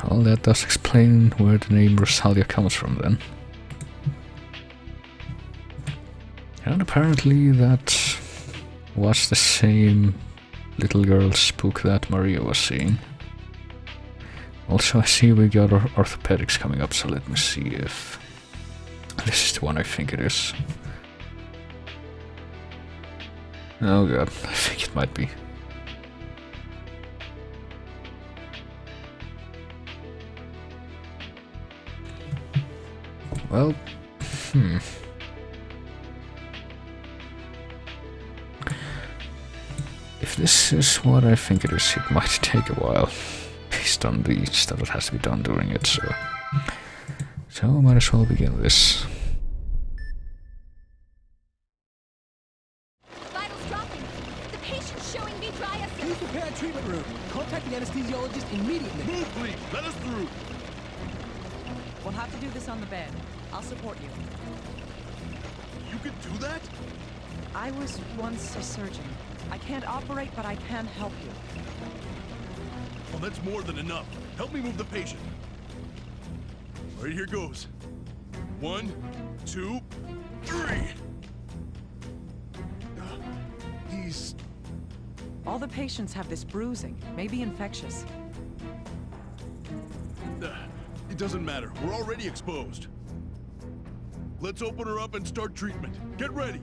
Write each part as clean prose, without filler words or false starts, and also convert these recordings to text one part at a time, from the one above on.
well, that does explain where the name Rosalia comes from then. And apparently that was the same little girl spook that Maria was seeing. Also, I see we got orthopedics coming up, so let me see if this is the one I think it is. Oh god, I think it might be. Well, if this is what I think it is, it might take a while, based on the stuff that has to be done during it, so might as well begin this. Vitals dropping. The patient's showing me dry. Please prepare a treatment room. Contact the anesthesiologist immediately. Move, please. Let us through. We'll have to do this on the bed. I'll support you. You can do that? I was once a surgeon. I can't operate, but I can help you. Well, that's more than enough. Help me move the patient. All right, here goes. 1, 2, 3. He's... All the patients have this bruising, maybe infectious. It doesn't matter. We're already exposed. Let's open her up and start treatment. Get ready.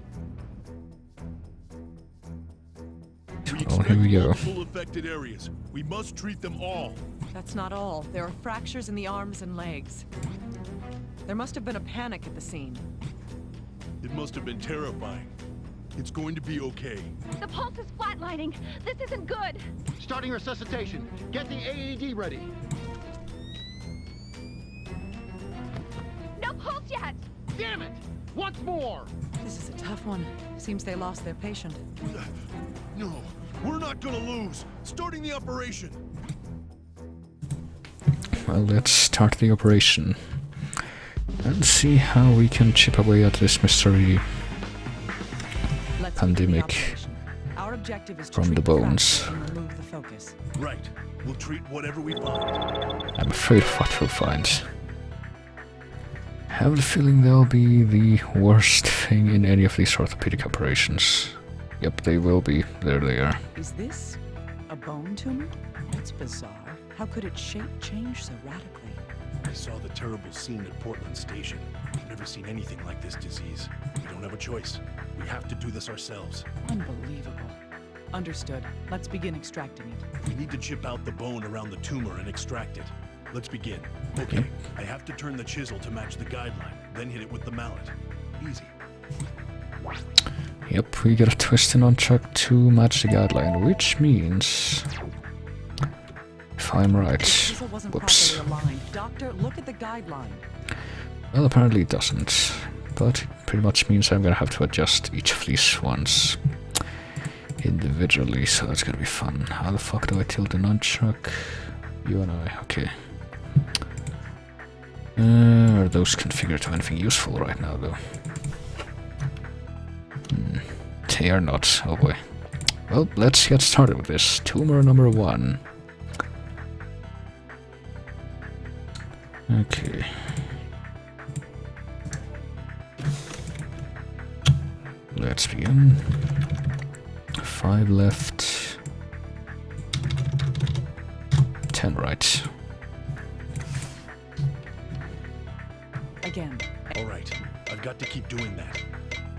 Oh, here we go. Multiple affected areas. We must treat them all. That's not all. There are fractures in the arms and legs. There must have been a panic at the scene. It must have been terrifying. It's going to be okay. The pulse is flatlining. This isn't good. Starting resuscitation. Get the AED ready. No pulse yet. Damn it! Once more! This is a tough one. Seems they lost their patient. No, we're not gonna lose. Starting the operation. Well, let's start the operation and see how we can chip away at this mystery pandemic Our objective is to from treat the bones. fractures and remove the focus. Right. We'll treat whatever we find. I'm afraid of what we'll find. I have the feeling they'll be the worst thing in any of these orthopedic operations. Yep, they will be. There they are. Is this a bone tumor? That's bizarre. How could its shape change so radically? I saw the terrible scene at Portland Station. I've never seen anything like this disease. We don't have a choice. We have to do this ourselves. Unbelievable. Understood. Let's begin extracting it. We need to chip out the bone around the tumor and extract it. Let's begin. Okay, I have to turn the chisel to match the guideline, then hit it with the mallet. Easy. Yep, we got a twist and nunchuck to match the guideline, which means... if I'm right... The chisel wasn't Whoops. properly aligned. Doctor, look at the guideline. Well, apparently it doesn't. But it pretty much means I'm gonna have to adjust each of these ones individually, so that's gonna be fun. How the fuck do I tilt the nunchuck? You and I, okay. Are those configured to anything useful right now, though? They are not, oh boy. Well, let's get started with this. Tumor number 1. Okay. Let's begin. 5 left. 10 right. Again. All right, I've got to keep doing that.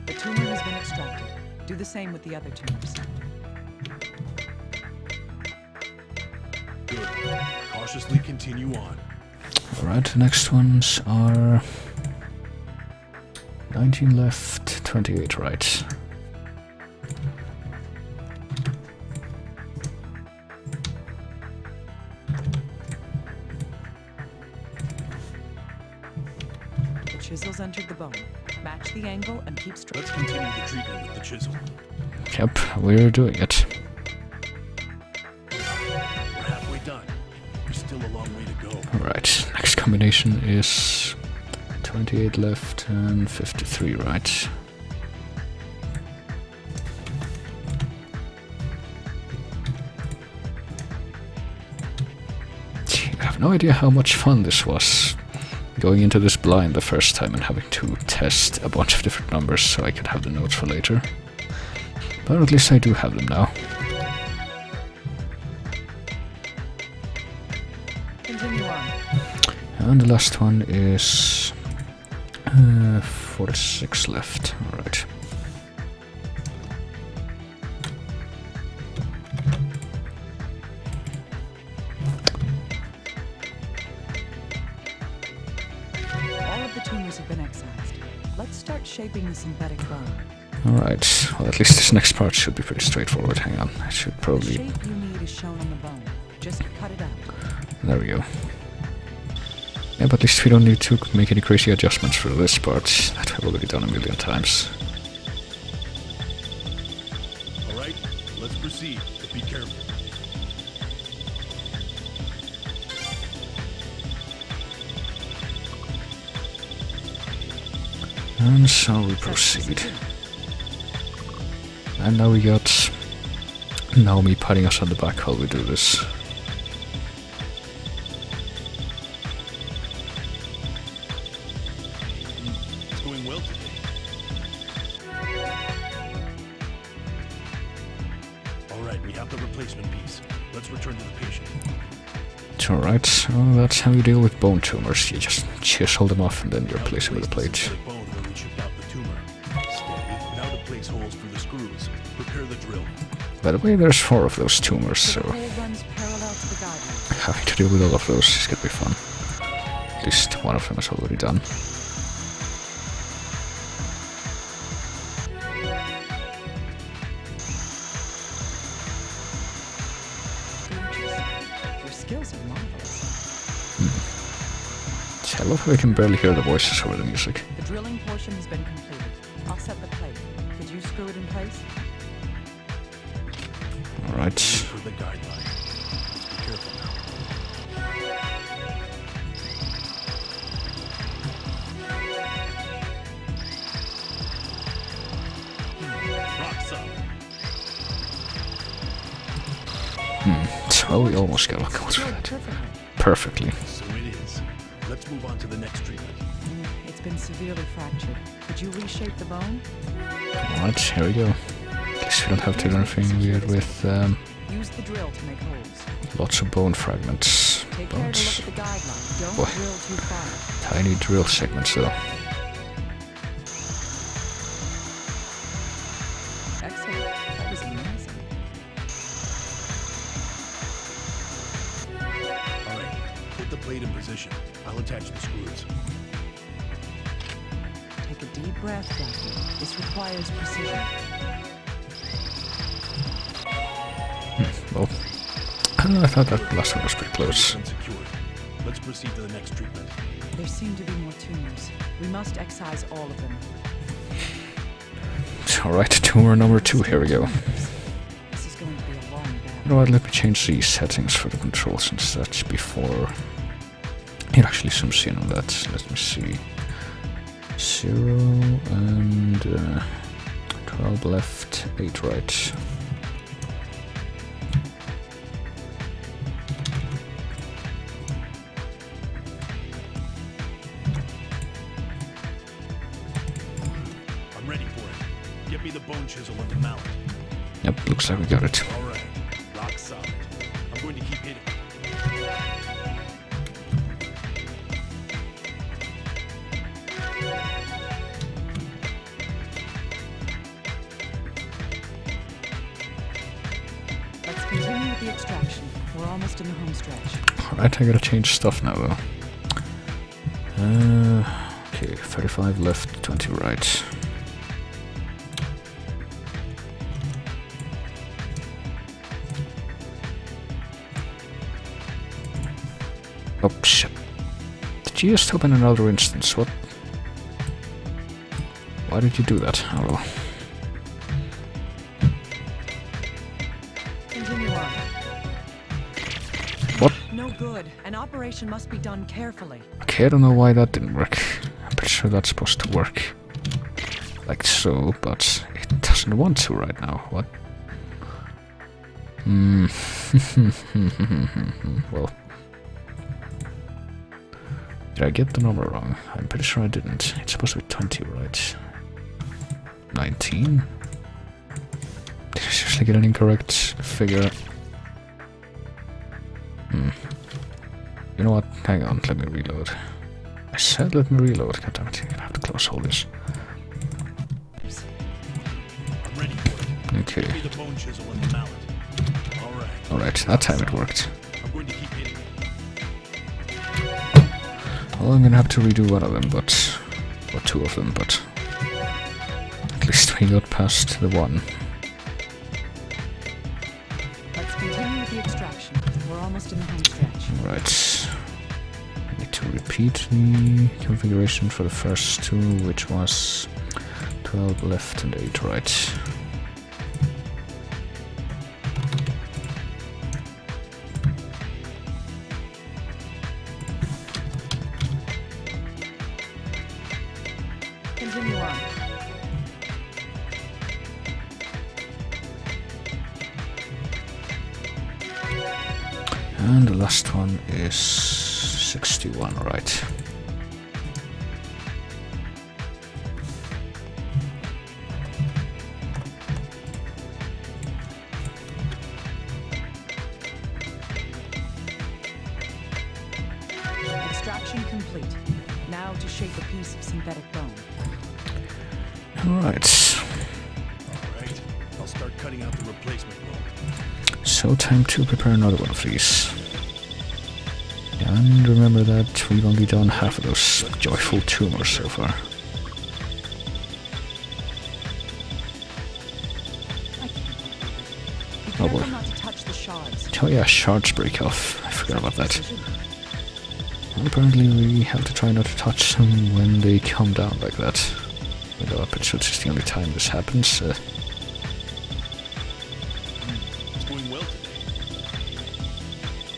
The tumor has been extracted. Do the same with the other tumors. Good. Cautiously continue on. Alright, the next ones are 19 left, 28 right. The chisel's entered the bone. Match the angle and keep straight. Let's continue the treatment with the chisel. Yep, we're doing it. We're halfway done. There's still a long way to go. Alright, next combination is 28 left and 53 right. I have no idea how much fun this was. Going into this blind the first time and having to test a bunch of different numbers so I could have the notes for later. But at least I do have them now. Continue on. And the last one is 46 left. Alright. All of the tumors have been excised. Let's start shaping the synthetic bone. Alright, well at least this next part should be pretty straightforward. Hang on, I should The probably... shape you need is shown on the bone. Just cut it out. There we go. Yeah, but at least we don't need to make any crazy adjustments for this part that I've already done a million times. Alright, let's proceed, but be careful. And so we proceed. And now we got Naomi patting us on the back while we do this. It's going well today. Alright, we have the replacement piece. Let's return to the patient. It's alright, so that's how you deal with bone tumors. You just chisel them off and then you replace them with a plate. Synthetic bone where we chipped out the tumor. Steady. Now to place holes for the screws. Prepare the drill. By the way, there's 4 of those tumors, So so the hole runs parallel to the guideline. having to deal with all of those is gonna be fun. At least one of them is already done. Your skills are marvelous. I love how I can barely hear the voices over the music. The drilling portion has been completed. I'll set the plate. Could you screw it in place? Alright. For the guideline. Let's be careful now. Rock solid. So we almost got a close for that. Perfectly. So it is. Let's move on to the next treatment. It's been severely fractured. Could you reshape the bone? Alright, here we go. At least we don't have to do anything weird with Use the drill to make holes. lots of bone fragments. Take care to look Bones. at the guideline. Don't Boy. drill too far. Tiny drill segments though. Excellent. That was amazing. Alright, put the plate in position. I'll attach the screws. Take a deep breath, Doctor. This requires precision. Well, I thought that last one was pretty close. And secured. Let's proceed to the next treatment. There seem to be more tumors. We must excise all of them. Alright, tumor number 2, here we go. This is going to be a long battle. You know what, let me change the settings for the controls since that's before it actually zooms in on that. Let me see. 0 and 12 left, 8 right. I'm ready for it. Get me the bone chisel and the mallet. Yep, looks like we got it. Alright, rock solid. I'm going to keep hitting. Let's continue with the extraction. We're almost in the home stretch. Alright, I gotta change stuff now though. Okay, 35 left, 20 right. Oh shit. Did you just open another instance? What? Why did you do that? Oh well. Continue on. What? No good. An operation must be done carefully. Okay, I don't know why that didn't work. I'm pretty sure that's supposed to work. Like so, but it doesn't want to right now. What? Well. Did I get the number wrong? I'm pretty sure I didn't. It's supposed to be 20, right? 19? Did I seriously get an incorrect figure? You know what? Hang on, let me reload. I said let me reload. God damn it, I'm gonna have to close all this. I'm ready for it. Okay. Give me the bone chisel and the mallet. Alright. Alright, that time it worked. I'm going to keep hitting it. Well, I'm gonna have to redo one of them, but... or two of them, but... at least we got past the one. Let's continue with the extraction. We're almost in the home stretch. Right. I need to repeat the configuration for the first two, which was 12 left and 8 right. Continue on. And the last one is 61, right. Extraction complete. Now to shape a piece of synthetic bone. Alright. Alright. I'll start cutting out the replacement bone. So time to prepare another one of these. And remember that we've only done half of those joyful tumors so far. Oh boy. Not to touch the shards. Oh yeah, shards break off. I forgot about that. And apparently we have to try not to touch them when they come down like that. Although I'm pretty sure it's just the only time this happens. It's going well today.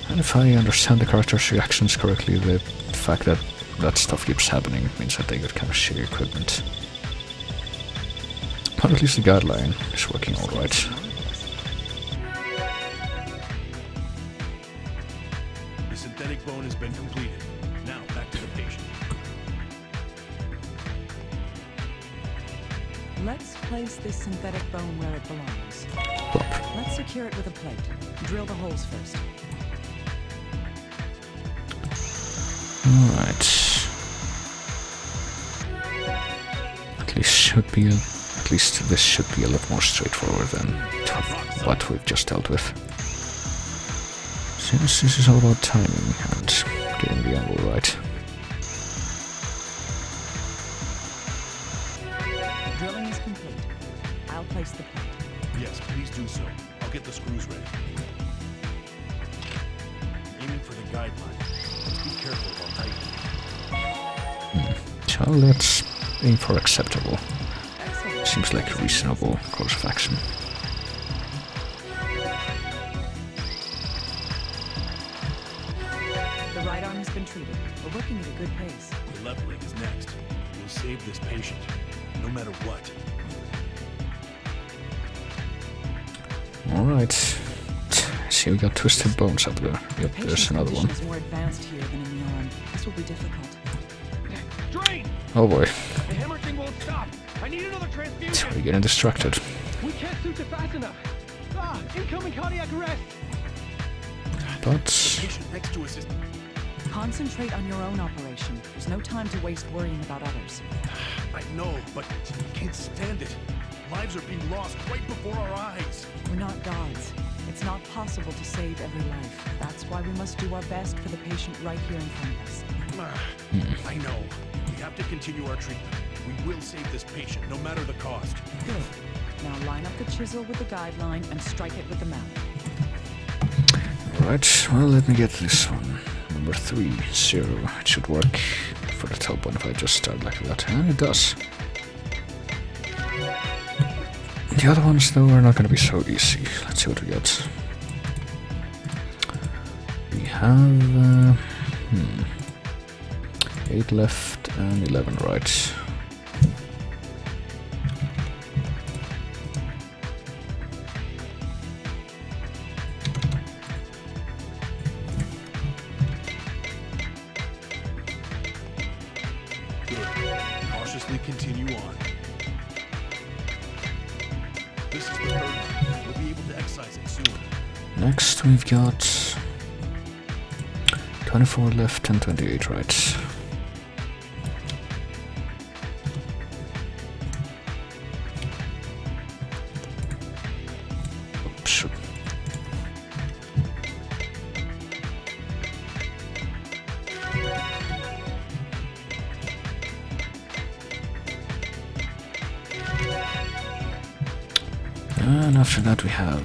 And if I understand the character's reactions correctly, the fact that that stuff keeps happening means that they got kind of shitty equipment. But at least the guideline is working alright. The synthetic bone has been completed. Now back to the patient. Let's place this synthetic bone where it belongs. Let's secure it with a plate. Drill the holes first. Alright. At least this should be a lot more straightforward than what we've just dealt with. Since this is all about timing and getting the angle right. Drilling is complete. I'll place the plate. Yes, please do so. I'll get the screws ready. Aiming for the guideline. Be careful while tightening. So let's aim for acceptable. Excellent. Seems like a reasonable course of action. The right arm has been treated. We're working at a good pace. The left leg is next. We'll save this patient, no matter what. Alright. See, we got twisted bones up there. Yep, there's Patient's another one. condition is more advanced here than in the arm. This will be difficult. Drain! Oh boy, The hemorrhaging won't stop. I need another transfusion. we're getting distracted. We can't suture fast enough. Ah, incoming cardiac arrest. But Patient next to us is... Concentrate on your own operation. There's no time to waste worrying about others. I know, but we can't stand it. Lives are being lost right before our eyes. We're not gods. It's not possible to save every life. That's why we must do our best for the patient right here in front of us. I know. We have to continue our treatment. We will save this patient, no matter the cost. Good. Now line up the chisel with the guideline and strike it with the mallet. alright, well let me get this one. Number 3, 0. It should work for the top one if I just start like that. And it does. The other ones though are not gonna be so easy. Let's see what we got. We have 8 left and 11 right. continue on. This is the third one. We'll be able to excise it soon. Next we've got 24 left and 28 right. Oops. And after that we have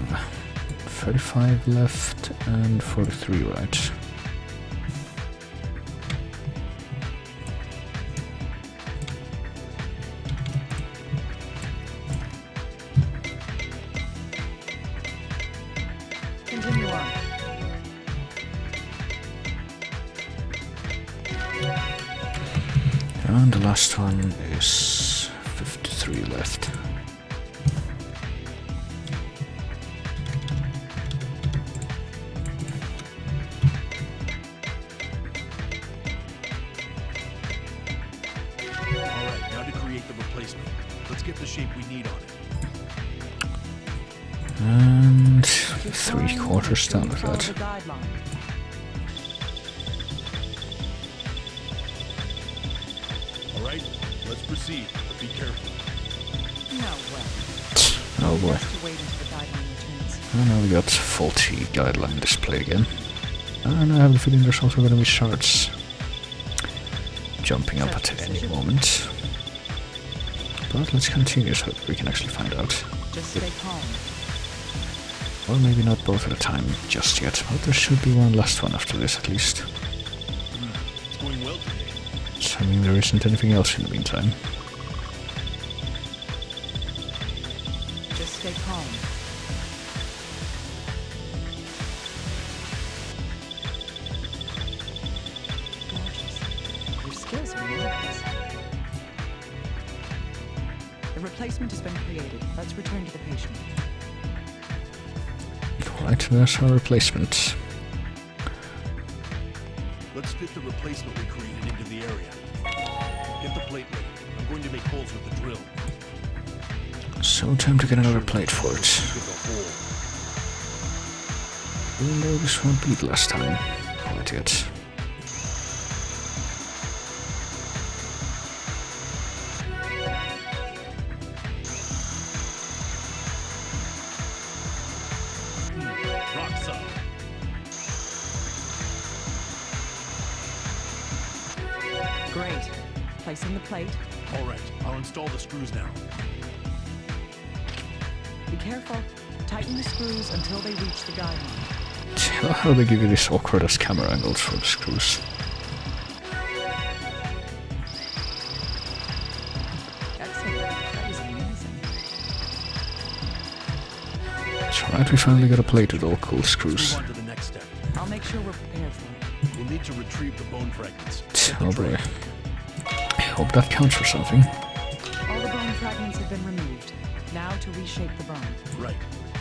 35 left and 43 right. Continue on. And the last one is 53 left. Alright, now to create the replacement. Let's get the shape we need on it. And 3/4 done with Follow that. the guideline. Alright, let's proceed, but be careful. No way. Oh boy. Best to wait until the guideline returns. And now we got faulty guideline display again. And I have the feeling there's also going to be shards jumping up at any moment. But let's continue so that we can actually find out. Just stay calm. Or maybe not both at a time just yet, but there should be one last one after this at least. It's going well today. Assuming there isn't anything else in the meantime. Just stay calm. Gorgeous. Your skills are marvelous. The replacement has been created. Let's return to the patient. Right, there's our replacement. Let's fit the replacement we created into the area. Get the plate ready. I'm going to make holes with the drill. So time to get another plate for it. Give a hole. Even though this won't be the last time. Quite yet. Rock solid. Great. Placing the plate. All right, I'll install the screws now. Be careful. Tighten the screws until they reach the guideline. Tell how they give you these awkward ass camera angles for the screws. Excellent. That was amazing. It's alright, we finally got a plate with all cool Let's screws. move on to the next step. I'll make sure we're prepared for it. We'll need to retrieve the bone fragments. Get the Oh tray. boy. I hope that counts for something. All the bone fragments have been removed. Now to reshape the bone. Right.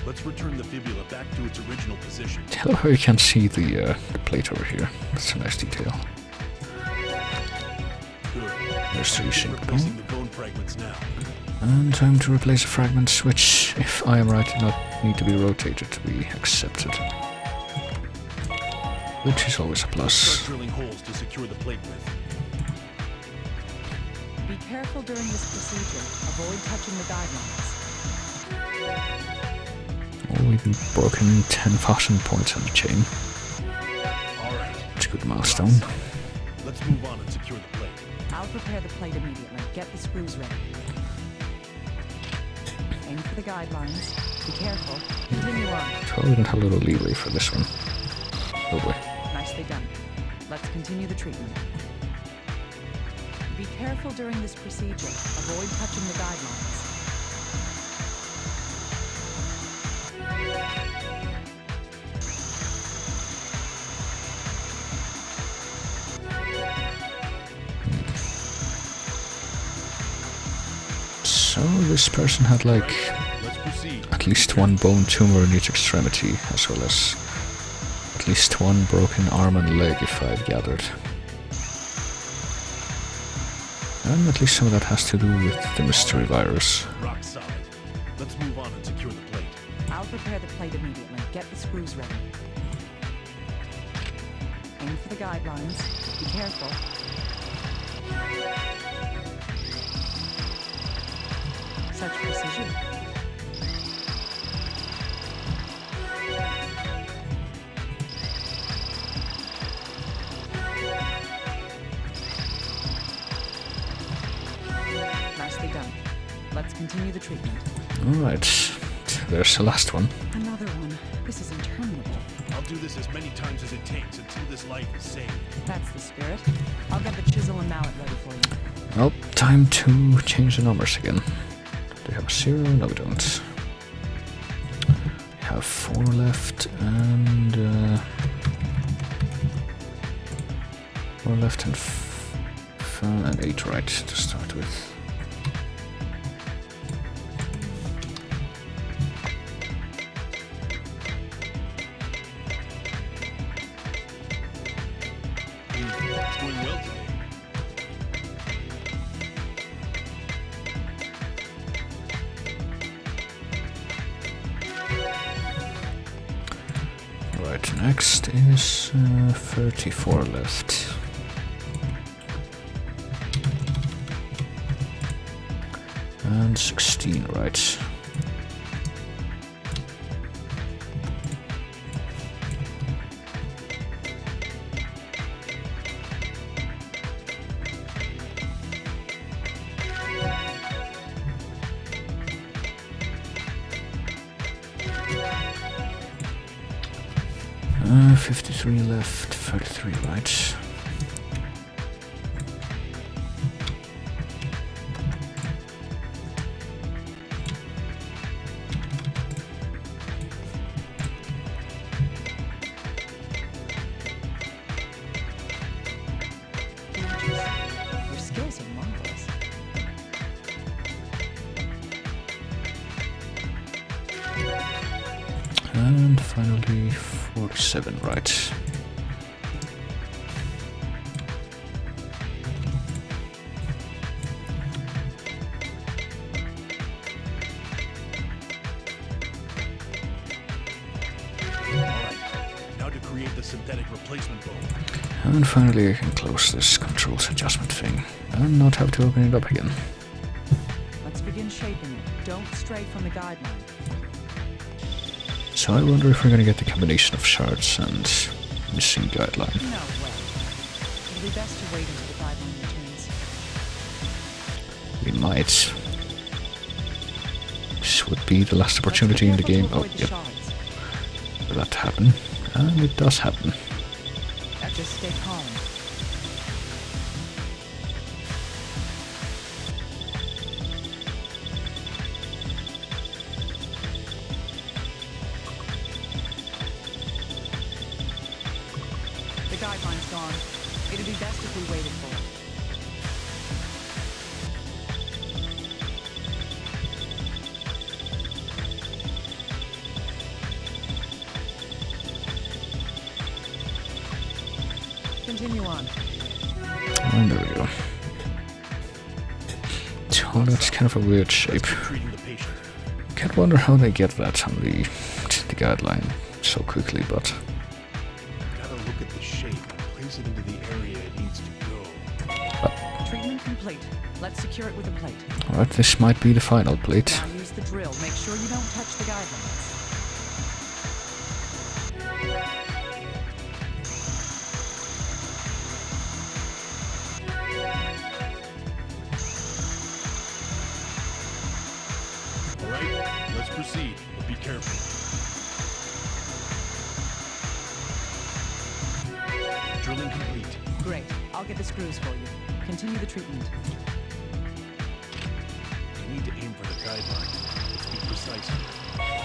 Let's return the fibula back to its original position. Tell how you can see the plate over here. That's a nice detail. Good. There's the Begin reshaped replacing bone. the bone fragments now. And time to replace the fragments, which, if I am right, do not need to be rotated to be accepted. Which is always a Start plus. drilling holes to secure the plate with. Be careful during this procedure. Avoid touching the guidelines. Oh, we've broken 10,000 points on the chain. All right. It's a good milestone. Let's move on and secure the plate. I'll prepare the plate immediately. Get the screws ready. Aim for the guidelines. Be careful. Continue on. Probably don't have a little leeway for this one. Oh boy. Nicely done. Let's continue the treatment. Be careful during this procedure. Avoid touching the guidelines. So this person had like Let's proceed. at least one bone tumor in each extremity, as well as at least one broken arm and leg, if I've gathered. And at least some of that has to do with the mystery virus. Rock solid. Let's move on and secure the plate. I'll prepare the plate immediately. Get the screws ready. Aim for the guidelines. Be careful. Such precision. Nicely done. Let's continue the treatment. Alright, there's the last one. Another one. This is interminable. I'll do this as many times as it takes until this life is saved. That's the spirit. I'll get the chisel and mallet ready for you. Well, time to change the numbers again. Do we have a 0? No, we don't. We have 4 left and 4 left and 8 right to start with. It's going well today. Right, next is 34 left. And 16 right. Uh, 53 left, 33 right. Your skills are marvelous. And finally 47 right. Now to create the synthetic replacement bone. And finally I can close this controls adjustment thing and not have to open it up again. Let's begin shaping it. Don't stray from the guideline. So I wonder if we're gonna get the combination of shards and missing guideline. No way. It'll be best to wait until the guideline returns. We might. This would be the last opportunity in the game. Oh, yep, for that to happen. And it does happen. Just stay calm. The guideline's gone. It'd be best if we waited for it. Continue on. And there we go. Oh, that's kind of a weird shape. Treating the patient. Can't wonder how they get that on the guideline so quickly, but Gotta look at the shape and place it into the area it needs to go. Treatment complete. Let's secure it with a plate. alright, this might be the final plate. Now use the drill. Make sure you don't touch the guidelines. Alright, let's proceed, but be careful. Drilling complete. Great. I'll get the screws for you. Continue the treatment. I need to aim for the guideline. Let's be precise.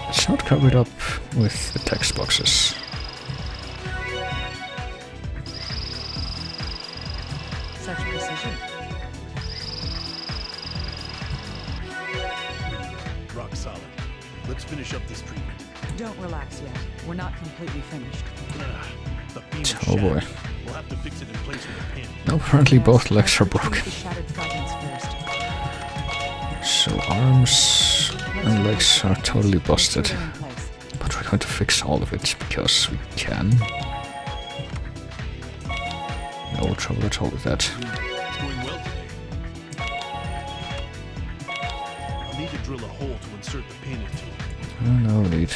It's not covered up with the text boxes. Such precision. Rock solid. Let's finish up this treatment. Don't relax yet. We're not completely finished. The beam is Oh boy. shattered. We'll have have to fix it in place with a pin. No, apparently Yes, both legs are let's retrieve broken. the shattered fragments first. So arms and legs are totally Make sure busted. they're in place. But we're going to fix all of it because we can. No trouble at all with that. It's going well today. I'll need to drill a hole to insert the pin into. Oh, no, we need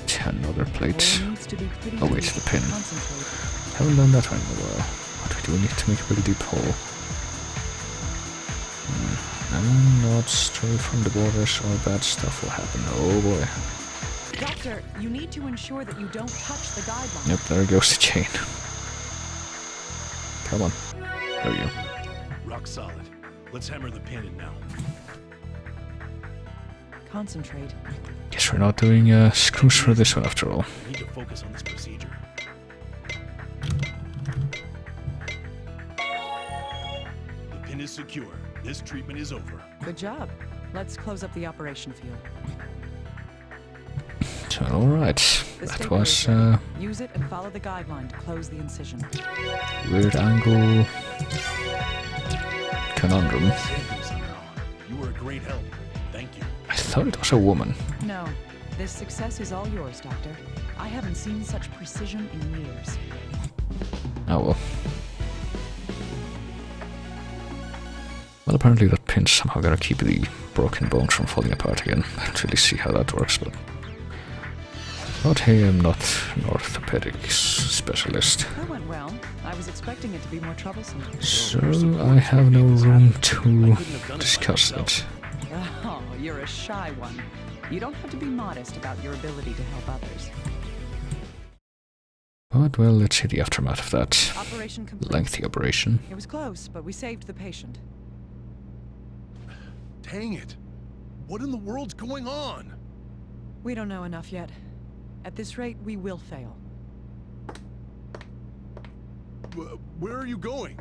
10 other plates. Well, it needs to be pretty Oh wait, deep. the pin. Concentrate. Haven't done that one in a while. What do we need to make a really deep hole? And not stray from the borders or bad stuff will happen. Oh boy. Doctor, you need to ensure that you don't touch the guideline. Yep, there goes the chain. Come on. There we go. Rock solid. Let's hammer the pin in now. Concentrate. Guess we're not doing screws for this one after all. I need to focus on this procedure. The pin is secure. This treatment is over. Good job. Let's close up the operation field. So, alright. The That stapler was is ready. Use it and follow the guideline to close the incision. weird angle conundrum. You were a great help. Thank you. I thought it was a woman. No, this success is all yours, Doctor. I haven't seen such precision in years. Oh well. Well, apparently that pin's somehow gonna keep the broken bones from falling apart again. I don't really see how that works, but hey, I'm not an orthopedic specialist. That went well. I was expecting it to be more troublesome. So I have no room to discuss it. Oh, you're a shy one. You don't have to be modest about your ability to help others. But well, let's see the aftermath of that Operation complete. lengthy operation. It was close, but we saved the patient. Dang it. What in the world's going on? We don't know enough yet. At this rate, we will fail. Where are you going?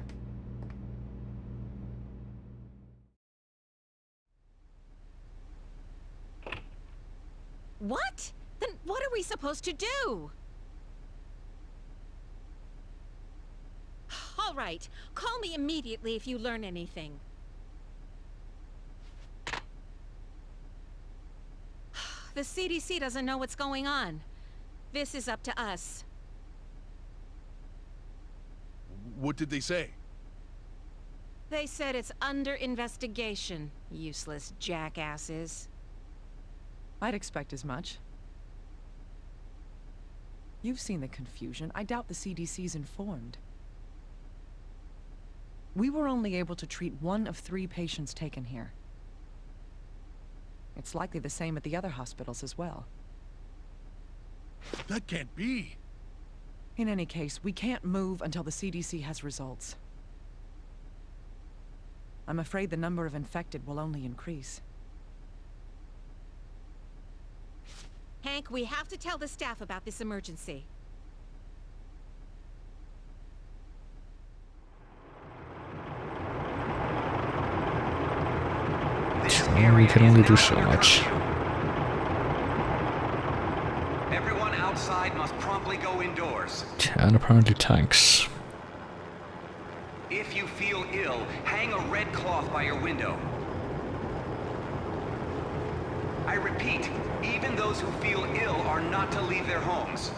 What? Then what are we supposed to do? All right. Call me immediately if you learn anything. The CDC doesn't know what's going on. This is up to us. What did they say? They said it's under investigation, useless jackasses. I'd expect as much. You've seen the confusion. I doubt the CDC's informed. We were only able to treat 1 of 3 patients taken here. It's likely the same at the other hospitals as well. That can't be. In any case, we can't move until the CDC has results. I'm afraid the number of infected will only increase. Hank, we have to tell the staff about this emergency. We can only do so much. Everyone outside must promptly go indoors. And apparently tanks. If you feel ill, hang a red cloth by your window. I repeat, even those who feel ill are not to leave their homes.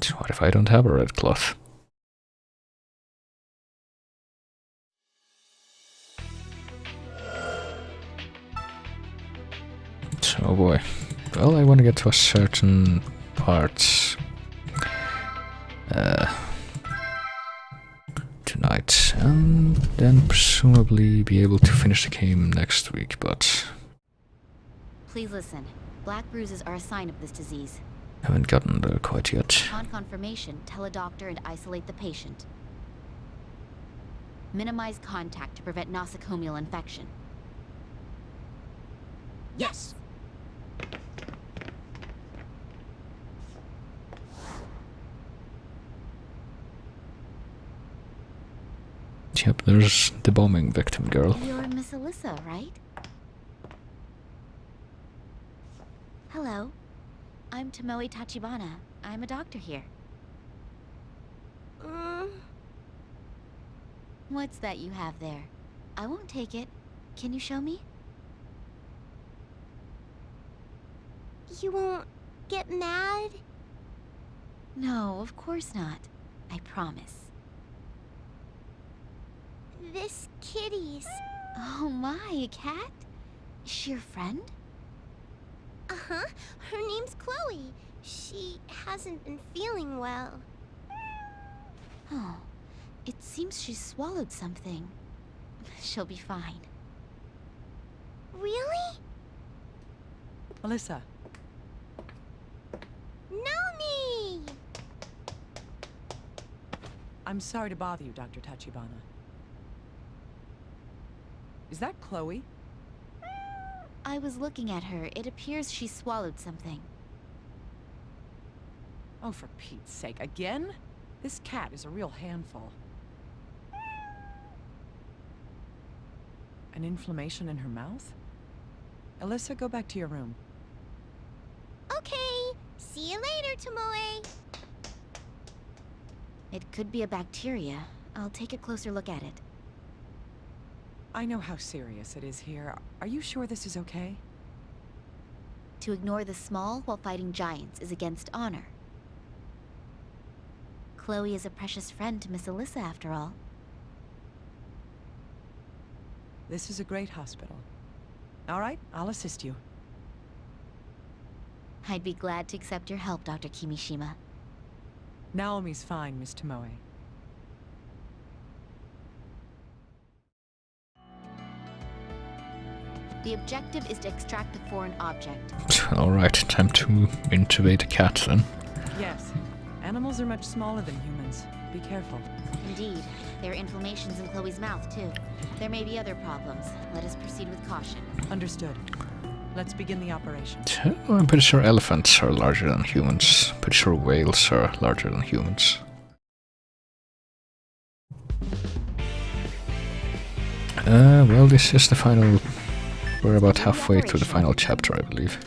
So what if I don't have a red cloth? Oh boy. Well, I want to get to a certain part tonight, and then presumably be able to finish the game next week, but Please listen. Black bruises are a sign of this disease. haven't gotten there quite yet. Upon confirmation, tell a doctor and isolate the patient. Minimize contact to prevent nosocomial infection. Yes! Yep, there's the bombing victim girl. You're Miss Alyssa, right? Hello. I'm Tomoe Tachibana. I'm a doctor here. What's that you have there? I won't take it. Can you show me? You won't get mad? No, of course not. I promise. This kitty's... Oh my, a cat? Is she your friend? Uh-huh. Her name's Chloe. She hasn't been feeling well. Oh, it seems she swallowed something. She'll be fine. Really? Melissa, Naomi! I'm sorry to bother you, Dr. Tachibana. Is that Chloe? I was looking at her. It appears she swallowed something. Oh, for Pete's sake, again? This cat is a real handful. An inflammation in her mouth? Alyssa, go back to your room. Okay. See you later, Tomoe. It could be a bacteria. I'll take a closer look at it. I know how serious it is here. Are you sure this is okay? To ignore the small while fighting giants is against honor. Chloe is a precious friend to Miss Alyssa, after all. This is a great hospital. All right, I'll assist you. I'd be glad to accept your help, Dr. Kimishima. Naomi's fine, Miss Tomoe. The objective is to extract the foreign object. Alright, time to intubate a cat then. Yes. Animals are much smaller than humans. Be careful. Indeed. There are inflammations in Chloe's mouth, too. There may be other problems. Let us proceed with caution. Understood. Let's begin the operation. I'm pretty sure elephants are larger than humans. Pretty sure whales are larger than humans. Well, this is the final... We're about halfway through the final chapter, I believe.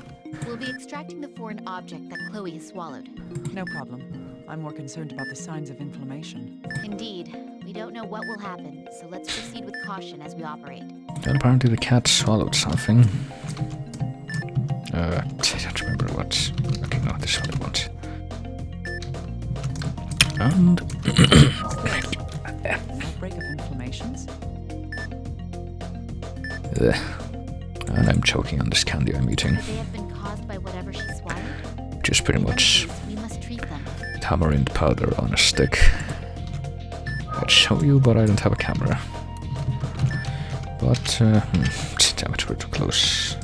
We'll be extracting the foreign object that Chloe has swallowed. No problem. I'm more concerned about the signs of inflammation. Indeed. We don't know what will happen, so let's proceed with caution as we operate. And apparently the cat swallowed something. I don't remember what. Okay, no, this one I want. And... Outbreak of inflammations? And I'm choking on this candy I'm eating. Could they have been caused by whatever she swallowed? Just pretty much We must treat them. tamarind powder on a stick. I'd show you, but I don't have a camera. But, damn it, we're too close.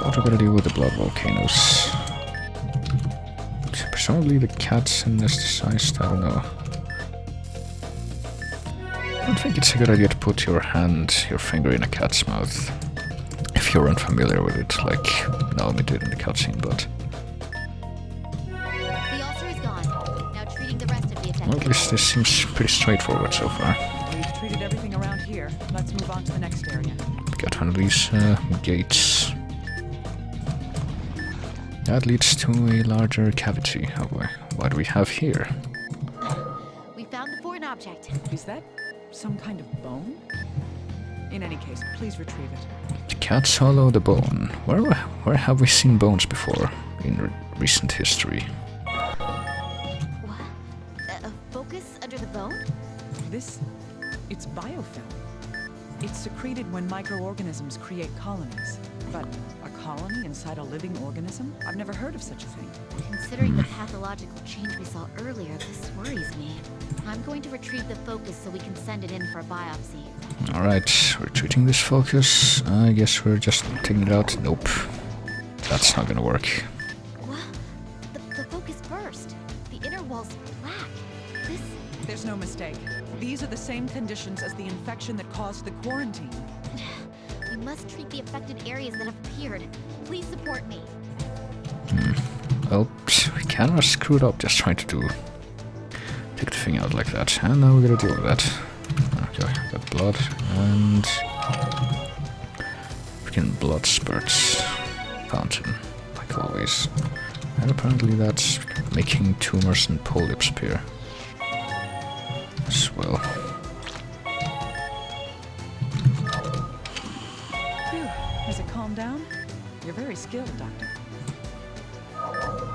What are we gonna do with the blood volcanoes? Presumably the cat's anesthetized, I don't know. I don't think it's a good idea to put your finger in a cat's mouth. If you're unfamiliar with it, like Naomi did in the cutscene, but... The ulcer is gone. Now treating the rest of the Well, at least this seems pretty straightforward so far. We've treated everything around here. Let's move on to the next area. Got one of these gates. That leads to a larger cavity. What do we have here? We found the foreign object. Is that some kind of bone? In any case, please retrieve it. The cat swallowed a bone. Where have we seen bones before in recent history? What? A focus under the bone? It's biofilm. It's secreted when microorganisms create colonies. But a colony inside a living organism? I've never heard of such a thing. Considering the pathological change we saw earlier, this worries me. I'm going to retrieve the focus so we can send it in for a biopsy. Alright, we're treating this focus. I guess we're just taking it out. Nope. That's not gonna work. What? The focus burst. The inner wall's black. There's no mistake. These are the same conditions as the infection that caused the quarantine. We must treat the affected areas that have appeared. Please support me. Well, we kinda screwed up just trying to take the thing out like that. And now we're gonna deal with that. Okay, got blood and freaking blood spurts. fountain, like always. And apparently that's making tumors and polyps appear as well. Phew, has it calmed down? You're very skilled, Doctor.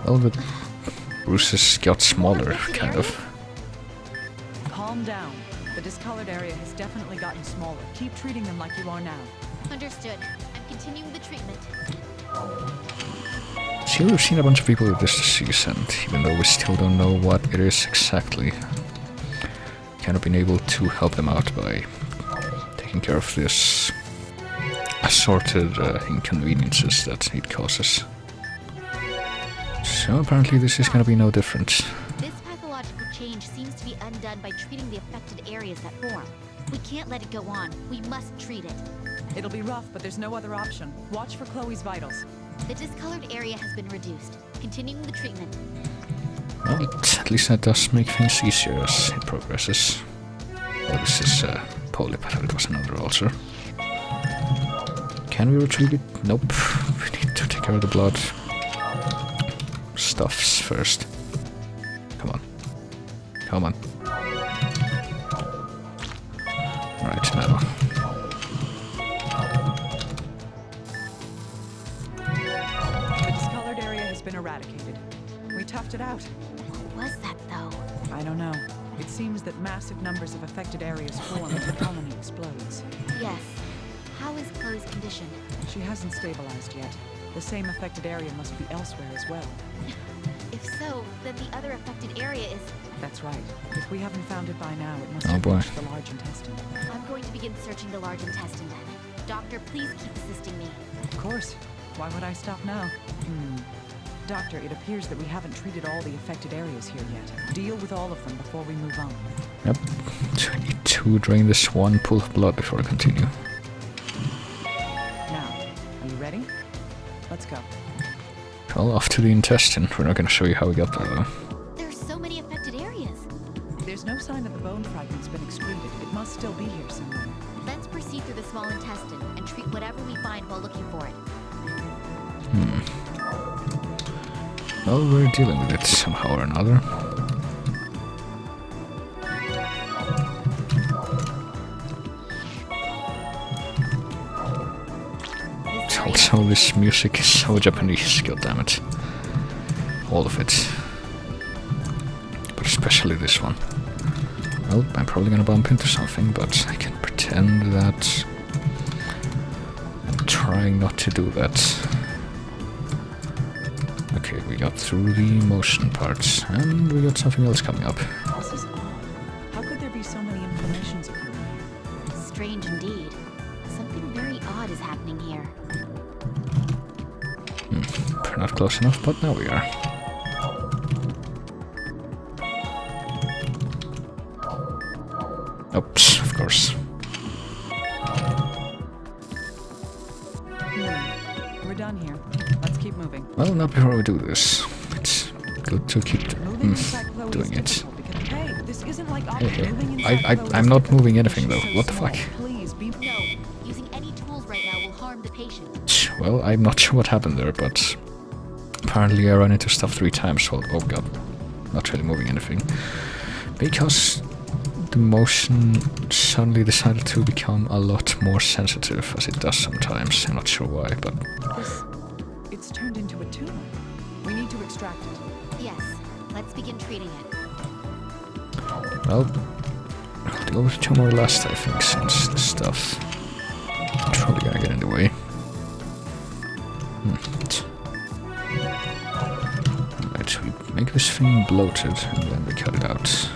Well, the bruises got smaller, kind of. Calm down. The discolored area has definitely gotten smaller. Keep treating them like you are now. Understood. I'm continuing the treatment. See, we've seen a bunch of people with this disease, and even though we still don't know what it is exactly, kind of been able to help them out by taking care of this assorted inconveniences that it causes. So apparently this is gonna be no different. This pathological change seems to be undone by treating the affected areas that form. We can't let it go on. We must treat it. It'll be rough, but there's no other option. Watch for Chloe's vitals. The discolored area has been reduced. Continuing the treatment. Well, at least that does make things easier as it progresses. Oh, this is a polyp. I thought it was another ulcer. Can we retrieve it? Nope. We need to take care of the blood stuffs first. Come on. Come on. Right now. The discolored area has been eradicated. We toughed it out. What was that, though? I don't know. It seems that massive numbers of affected areas form as the colony explodes. Yes. How is Chloe's condition? She hasn't stabilized yet. The same affected area must be elsewhere as well. If so, then the other affected area is... That's right. If we haven't found it by now, it must Oh have boy. reached the large intestine. I'm going to begin searching the large intestine then. Doctor, please keep assisting me. Of course. Why would I stop now? Doctor, it appears that we haven't treated all the affected areas here yet. Deal with all of them before we move on. Yep. So I need to drain this one pool of blood before I continue. Now, are you ready? Let's go. Well, off to the intestine. We're not gonna show you how we got there though. There's so many affected areas. There's no sign that the bone fragment's been excreted. It must still be here somewhere. Let's proceed through the small intestine and treat whatever we find while looking for it. Well, we're dealing with it somehow or another. Also, this music is so Japanese, goddammit. All of it. But especially this one. Well, I'm probably gonna bump into something, but I can pretend that I'm trying not to do that. Okay, we got through the motion parts, and we got something else coming up. This is odd. How could there be so many inflammations occurring here? Strange indeed. Something very odd is happening here. We're not close enough, but now we are. Oops, of course. We're done here. Let's keep moving. Well, not before we do this. It's good to keep Moving inside Chloe is doing it. difficult because, hey, this isn't like Hey, moving inside Chloe I'm is not difficult moving because anything though. she's What so the fuck? small. Please be. No, using any tools right now will harm the patient. Well, I'm not sure what happened there, but apparently I ran into stuff 3 times, so oh god, not really moving anything. Because the motion suddenly decided to become a lot more sensitive, as it does sometimes. I'm not sure why, but... It's turned into a tumor. We need to extract it. Yes, let's begin treating it. Well, I'll deal with the tumor last, I think, since the stuff is probably gonna get in the way. Right, we make this thing bloated, and then we cut it out.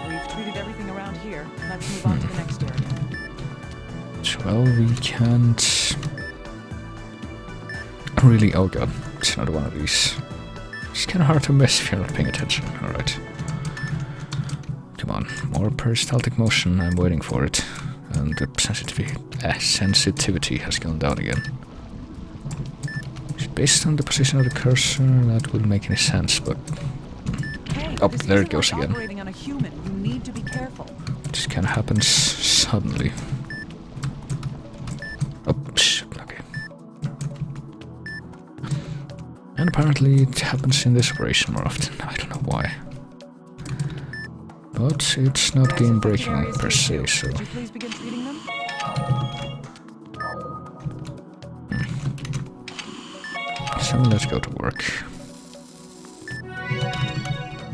We've treated everything around here. Let's move on to the next area. Well, we can't really... Oh god, it's another one of these. It's kind of hard to miss if you're not paying attention. Alright. Come on, more peristaltic motion. I'm waiting for it. And the sensitivity has gone down again. Should Based on the position of the cursor, that wouldn't make any sense, but... Hey, Oh, this there it isn't goes like again. operating on a human. You need to be careful. Just kinda happens suddenly. Oh, shit, okay. And apparently it happens in this operation more often. I don't know why. But it's not There's game affected breaking areas per here, se, too. so... Could you please begin treating them? So let's go to work.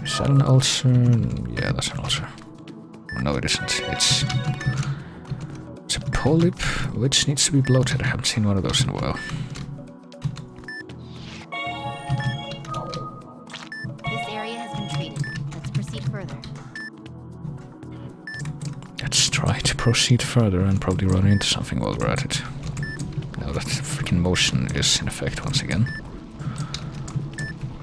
Is that an ulcer? Yeah, that's an ulcer. No, it isn't. It's a polyp which needs to be bloated. I haven't seen one of those in a while. This area has been treated. Let's proceed further. Let's try to proceed further and probably run into something while we're at it. Now that freaking motion is in effect once again.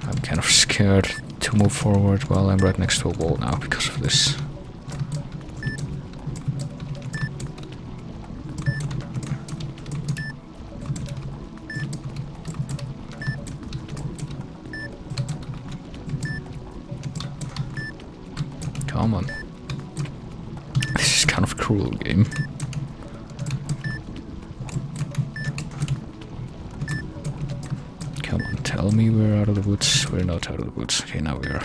I'm kind of scared to move forward while I'm right next to a wall now because of this. Come on. This is kind of a cruel game. Come on, tell me we're out of the woods. We're not out of the woods. Okay, now we are.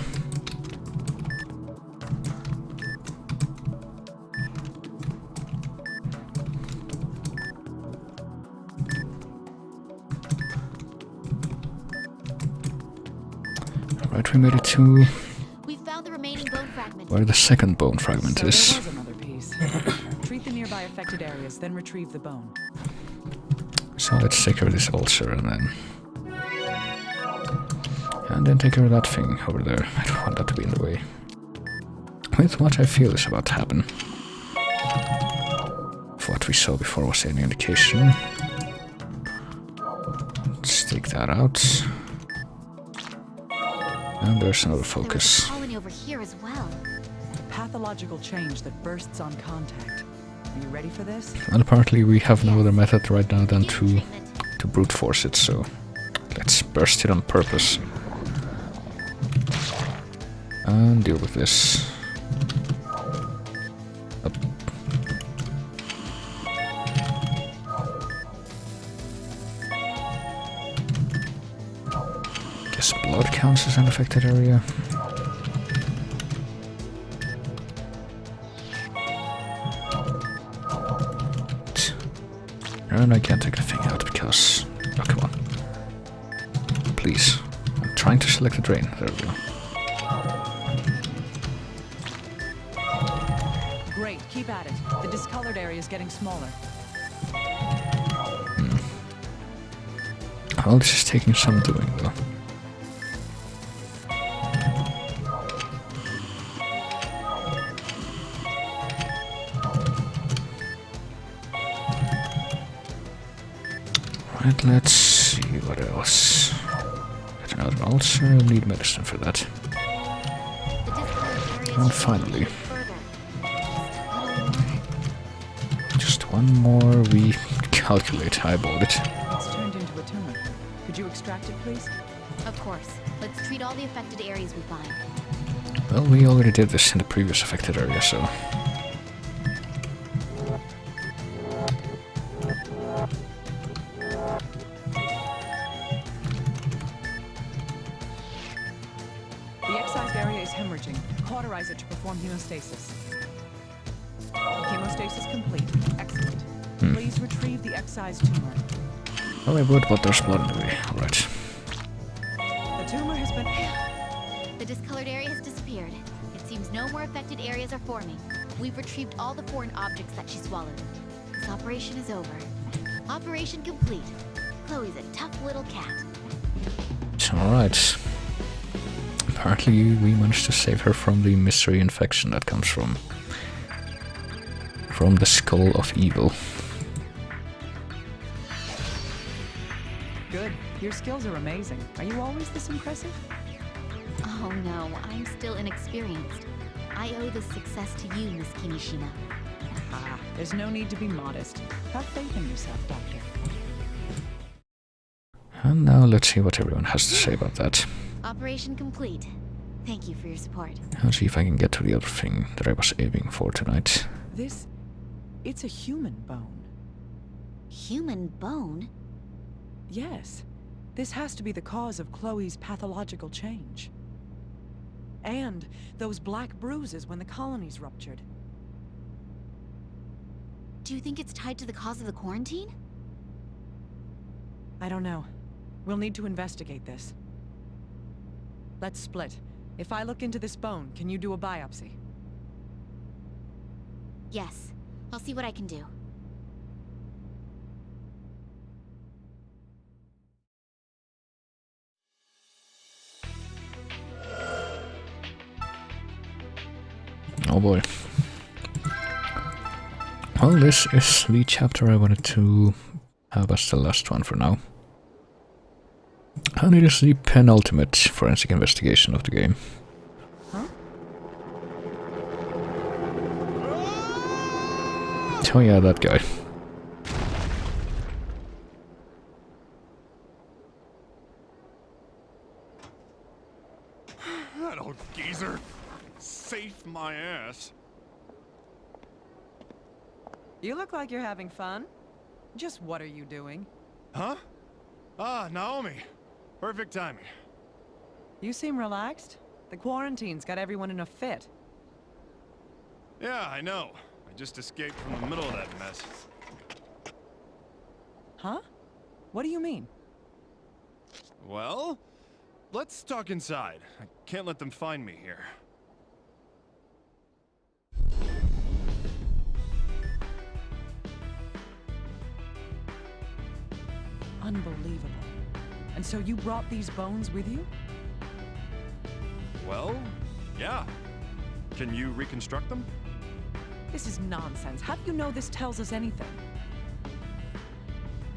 Alright, we made it to We found the remaining bone fragment. where the second bone fragment So is. there was another piece. Treat the nearby affected areas, then retrieve the bone. So let's take care of this ulcer and then take care of that thing over there. I don't want that to be in the way. With what I feel is about to happen. If what we saw before was any indication. Let's take that out. And there's another There was a focus. colony over here as well. Pathological change that bursts on contact. Are you ready for this? And apparently we have no other method right now than Begin to treatment. brute force it, so let's burst it on purpose. And deal with this. Up. Guess blood counts as an affected area. And I can't take the thing out because... Oh, come on. Please. I'm trying to select the drain. There we go. Great, keep at it. The discolored area is getting smaller. Well, this is taking some doing, though. Right, let's see what else. Get another ulcer, need medicine for that. The discolored area And is finally, further. Just a little more. just one more, we calculate, eyeballed it. It's turned into a tumor. Could you extract it, please? Of course. Let's treat all the affected areas we find. Well, we already did this in the previous affected area, so... The excised area is hemorrhaging. Cauterize it to perform hemostasis. Hemostasis complete. Excellent. Please retrieve the excised tumor. Well, I would, but there's blood in the way. Alright. The tumor has been... The discolored area has disappeared. It seems no more affected areas are forming. We've retrieved all the foreign objects that she swallowed. This operation is over. Operation complete. Chloe's a tough little cat. Alright. Apparently we managed to save her from the mystery infection that comes from the skull of evil. Good. Your skills are amazing. Are you always this impressive? Oh no, I'm still inexperienced. I owe this success to you, Miss Kimishima. Ah, there's no need to be modest. Have faith in yourself, Doctor. And now let's see what everyone has to say about that. Operation complete. Thank you for your support. I'll see if I can get to the other thing that I was aiming for tonight. It's a human bone. Human bone? Yes. This has to be the cause of Chloe's pathological change. And those black bruises when the colonies ruptured. Do you think it's tied to the cause of the quarantine? I don't know. We'll need to investigate this. Let's split. If I look into this bone, can you do a biopsy? Yes. I'll see what I can do. Oh boy. Well, this is the chapter I wanted to have as the last one for now. And it is the penultimate forensic investigation of the game. Huh? Oh yeah, that guy. That old geezer. Safe my ass. You look like you're having fun. Just what are you doing? Huh? Ah, Naomi. Perfect timing. You seem relaxed. The quarantine's got everyone in a fit. Yeah, I know. I just escaped from the middle of that mess. Huh? What do you mean? Well, let's talk inside. I can't let them find me here. Unbelievable. And so you brought these bones with you? Well, yeah. Can you reconstruct them? This is nonsense. How do you know this tells us anything?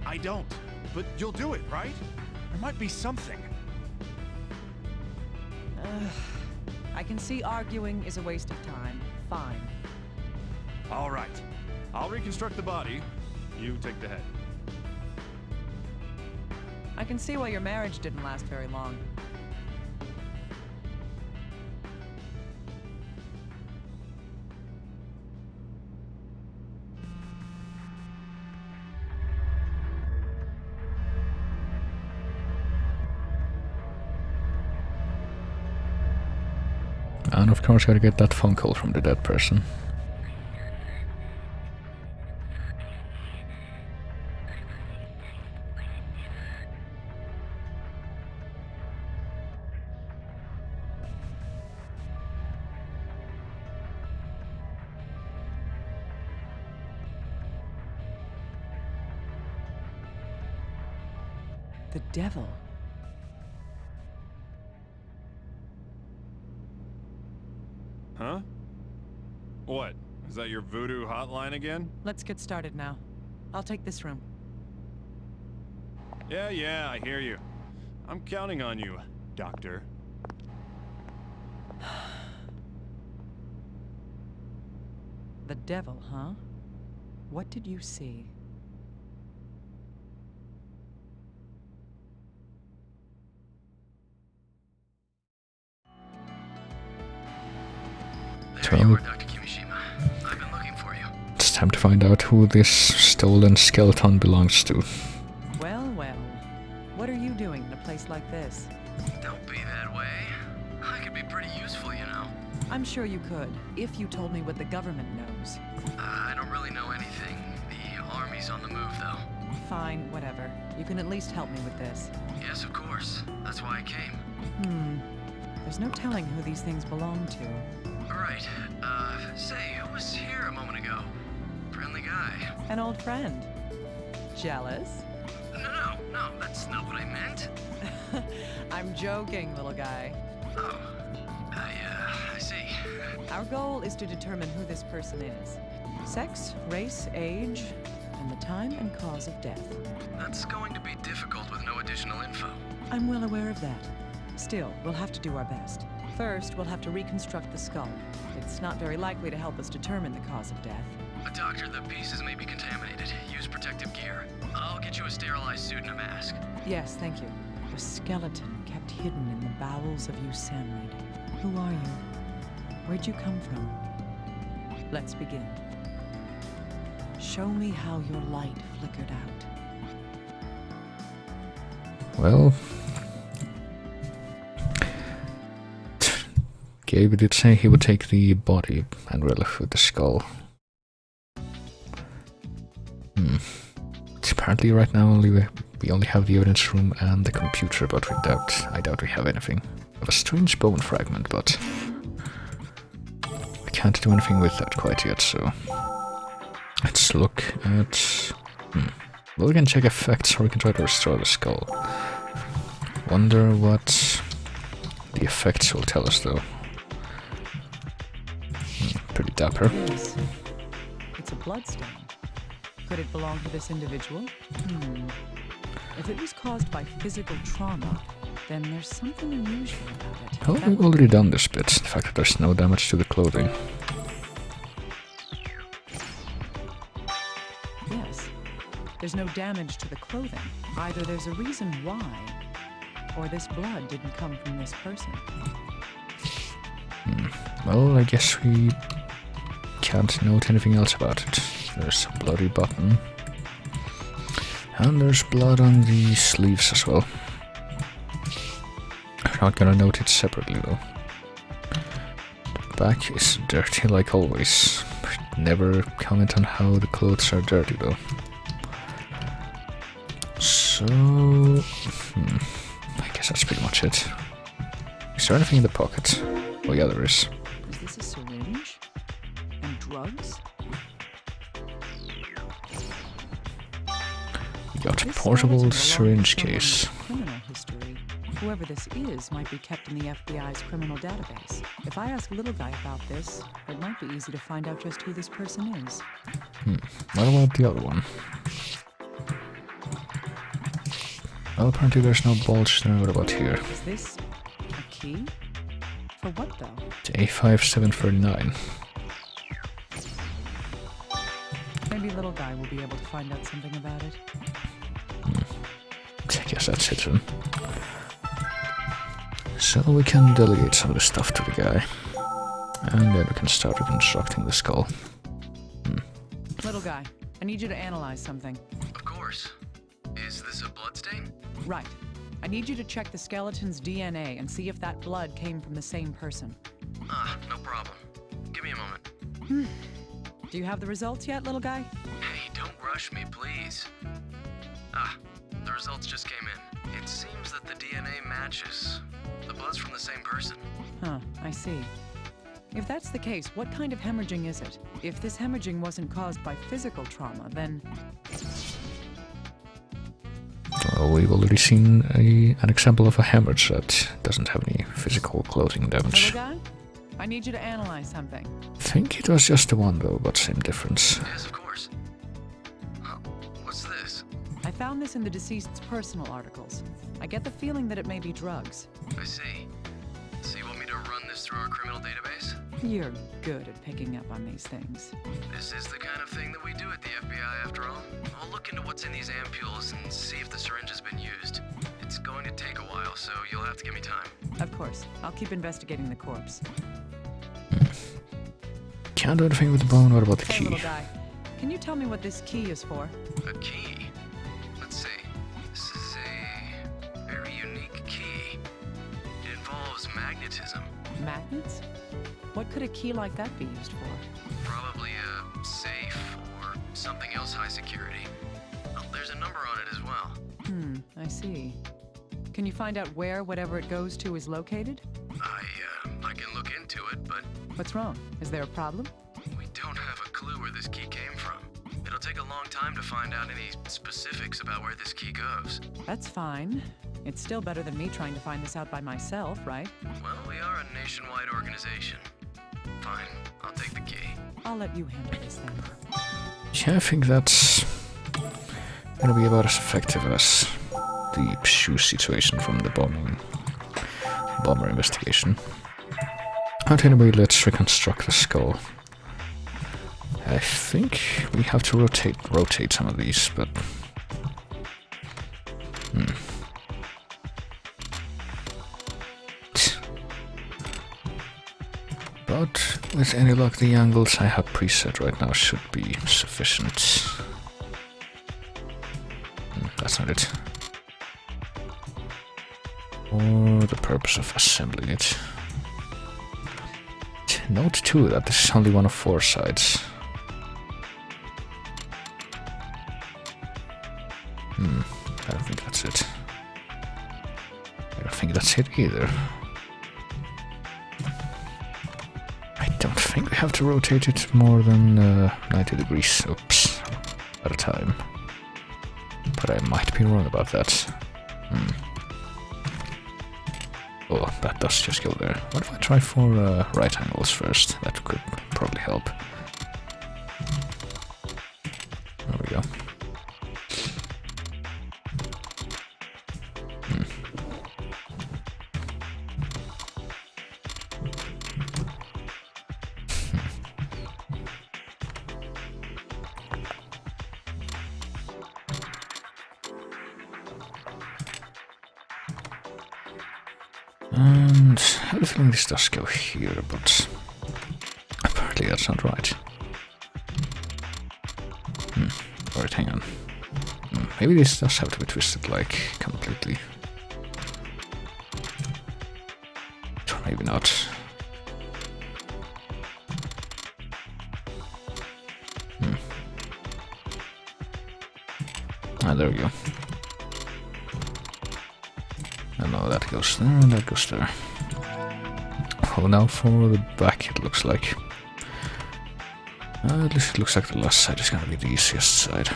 I don't. But you'll do it, right? There might be something. I can see arguing is a waste of time. Fine. All right. I'll reconstruct the body. You take the head. I can see why your marriage didn't last very long. And of course gotta get that phone call from the dead person. The devil. Huh? What? Is that your voodoo hotline again? Let's get started now. I'll take this room. Yeah, I hear you. I'm counting on you, Doctor. The devil, huh? What did you see? So, I've been looking for you. it's time to find out who this stolen skeleton belongs to. Well. What are you doing in a place like this? Don't be that way. I could be pretty useful, you know. I'm sure you could, if you told me what the government knows. I don't really know anything. The army's on the move, though. Fine, whatever. You can at least help me with this. Yes, of course. That's why I came. There's no telling who these things belong to. Right. Say, who was here a moment ago? Friendly guy. An old friend. Jealous? No, that's not what I meant. I'm joking, little guy. Oh, I see. Our goal is to determine who this person is. Sex, race, age, and the time and cause of death. That's going to be difficult with no additional info. I'm well aware of that. Still, we'll have to do our best. First, we'll have to reconstruct the skull. It's not very likely to help us determine the cause of death. Doctor, the pieces may be contaminated. Use protective gear. I'll get you a sterilized suit and a mask. Yes, thank you. A skeleton kept hidden in the bowels of Yosemite. Who are you? Where'd you come from? Let's begin. Show me how your light flickered out. Well, Gabe did say he would take the body and relive with the skull. Apparently right now we only have the evidence room and the computer, but I doubt we have anything. We have a strange bone fragment, but we can't do anything with that quite yet, so let's look at... Well, we can check effects or we can try to restore the skull. Wonder what the effects will tell us though. Pretty dapper. Yes. It's a bloodstain. Could it belong to this individual? If it was caused by physical trauma, then there's something unusual about it. Oh, we've already done this bit. The fact that there's no damage to the clothing. Yes. There's no damage to the clothing. Either there's a reason why, or this blood didn't come from this person. Well, I guess we can't note anything else about it. There's a bloody button. And there's blood on the sleeves as well. I'm not gonna note it separately though. The back is dirty like always. Never comment on how the clothes are dirty though. So... I guess that's pretty much it. Is there anything in the pocket? Oh yeah, there is. Is this a syringe? And drugs? We got a This portable skeleton belongs syringe to someone case. with criminal history. Whoever this is might be kept in the FBI's criminal database. If I ask Little Guy about this, it might be easy to find out just who this person is. What about the other one? Well, apparently there's no bulge there. What about here? Is this a key? For what, though? It's A5739. Maybe Little Guy will be able to find out something about it. I guess that's it then. So we can delegate some of the stuff to the guy. And then we can start reconstructing the skull. Little Guy, I need you to analyze something. Of course. Is this a bloodstain? Right. I need you to check the skeleton's DNA and see if that blood came from the same person. No problem. Give me a moment. Do you have the results yet, Little Guy? Hey, don't rush me, please. The results just came in. It seems that the DNA matches. The blood's from the same person. Huh, I see. If that's the case, what kind of hemorrhaging is it? If this hemorrhaging wasn't caused by physical trauma, then... Well, we've already seen an example of a hemorrhage that doesn't have any physical clothing damage. Little Guy? I need you to analyze something. I think it was just the one though, but same difference. Yes, of course. What's this? I found this in the deceased's personal articles. I get the feeling that it may be drugs. I see. So you want me to run this through our criminal database? You're good at picking up on these things. This is the kind of thing that we do at the FBI, after all. I'll look into what's in these ampules and see if the syringe has been used. It's going to take a while, so you'll have to give me time. Of course. I'll keep investigating the corpse. Can't do anything with the bone. What about the Hey, key? Little Guy. Can you tell me what this key is for? A key? Let's see. This is a very unique key. It involves magnetism. Magnets? What could a key like that be used for? Probably a safe or something else high security. Oh, there's a number on it as well. I see. Can you find out where whatever it goes to is located? I can look into it, but What's wrong? Is there a problem? we don't have a clue where this key came from. It'll take a long time to find out any specifics about where this key goes. That's fine. It's still better than me trying to find this out by myself, right? Well, we are a nationwide organization. Fine, I'll take the key. I'll let you handle this then. Yeah, I think that's gonna be about as effective as the shoe situation from the bomber investigation. But anyway, let's reconstruct the skull. I think we have to rotate some of these, but But with any luck, the angles I have preset right now should be sufficient. That's not it. For the purpose of assembling it. Note too that this is only one of 4 sides. I don't think that's it. I don't think that's it either. I don't think we have to rotate it more than 90 degrees, oops, at a time. But I might be wrong about that. Oh, that does just go there. What if I try for right angles first? That could probably help. There we go. And I have a feeling this does go here, but apparently that's not right. Alright, hang on. Maybe this does have to be twisted like completely. Or maybe not. Ah, there we go. And now that goes there, and that goes there. Oh, now for the back it looks like. At least it looks like the last side is gonna be the easiest side.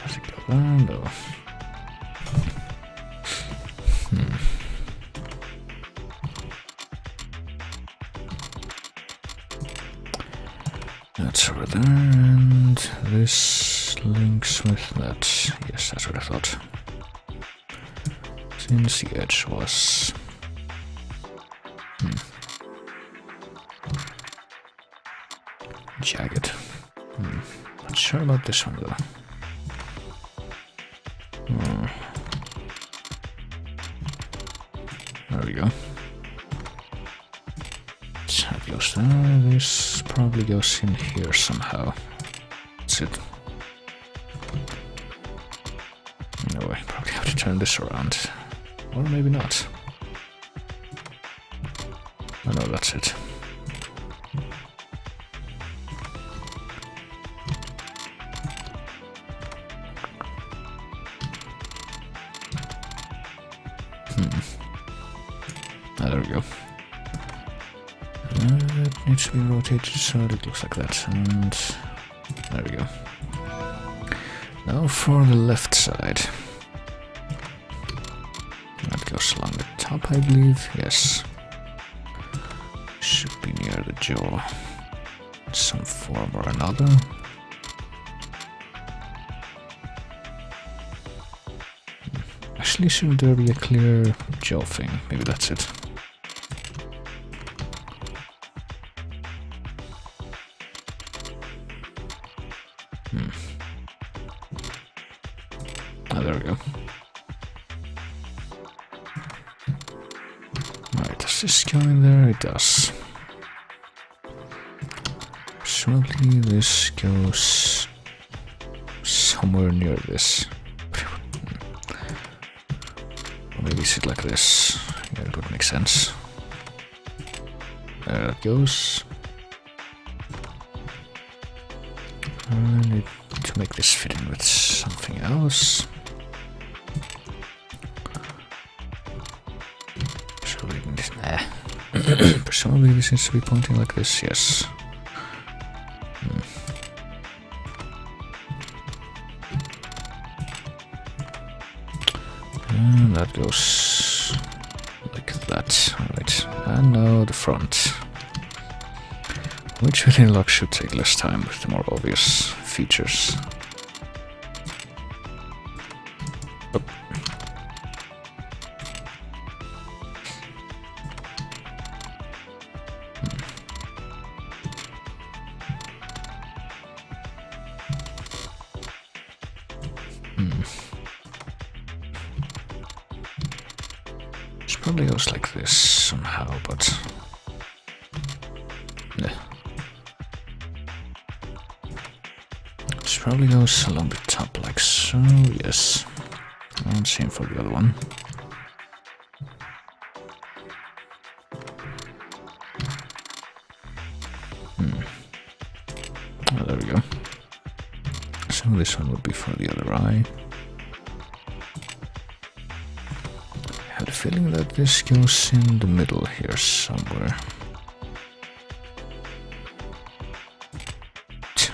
Does it go there? No. That's over there, and this links with that. Yes, that's what I thought. Since the edge was... jagged. Not sure about this one though. There we go. That goes there. This probably goes in here somehow. That's it. No, I probably have to turn this around. Or maybe not. Oh no, that's it. Ah, there we go. That needs to be rotated so that it looks like that, and there we go. Now for the left side. That goes along the top, I believe. Yes. Should be near the jaw in some form or another. Actually, should there be a clear jaw thing? Maybe that's it. Ah, there we go. Right, does this go in there? It does. Presumably this goes somewhere near this. Or maybe sit like this. Yeah, it would make sense. There it goes. I need to make this fit in with something else. Presumably this needs to be pointing like this, yes. And that goes like that, alright. And now the front. Which within lock should take less time with the more obvious features. Oh. It probably goes like this somehow, but... yeah. It probably goes along the top like so, yes. And same for the other one. Oh, there we go. So this one would be for the other eye. I had a feeling that this goes in the middle here somewhere.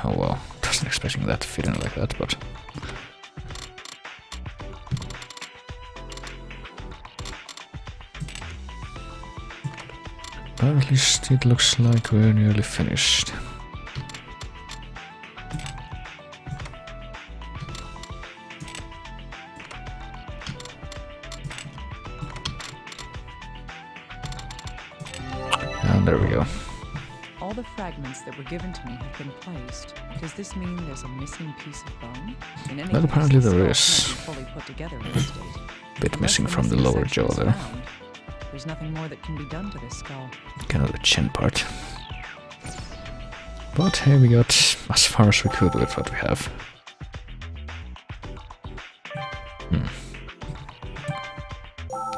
Oh well, wasn't expecting that to fit in like that, but... but at least it looks like we're nearly finished. And there we go. All the fragments that were given to me have been placed. Does this mean there's a missing piece of bone? In any Well, case, apparently the there skull is. can't be fully put together in this state. Bit Unless missing the from the missing lower section jaw is there. found, there's nothing more that can be done to this skull. Kind of the chin part. But hey, we got as far as we could with what we have.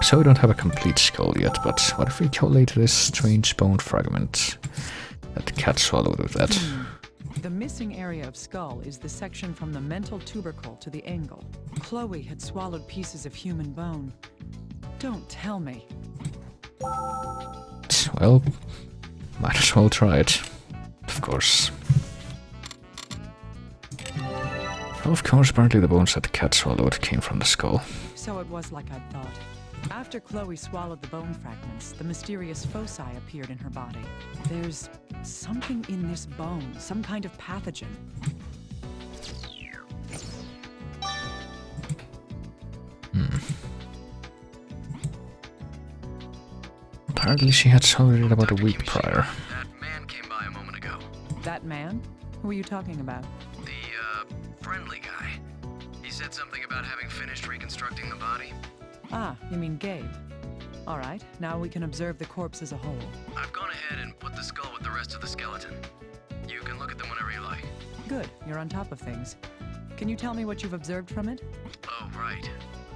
So we don't have a complete skull yet, but what if we collate this strange bone fragment that the cat swallowed with that? The missing area of skull is the section from the mental tubercle to the angle. Chloe had swallowed pieces of human bone. Don't tell me. Well, might as well try it. Of course. Well, of course, apparently the bones that the cat swallowed came from the skull. So it was like I'd thought. After Chloe swallowed the bone fragments, the mysterious foci appeared in her body. There's something in this bone, some kind of pathogen. Apparently she had swallowed it about a week prior. That man came by a moment ago. That man? Who are you talking about? The, friendly guy. He said something about having finished reconstructing the body. Ah, you mean Gabe. All right, now we can observe the corpse as a whole. I've gone ahead and put the skull with the rest of the skeleton. You can look at them whenever you like. Good, you're on top of things. Can you tell me what you've observed from it? Oh, right.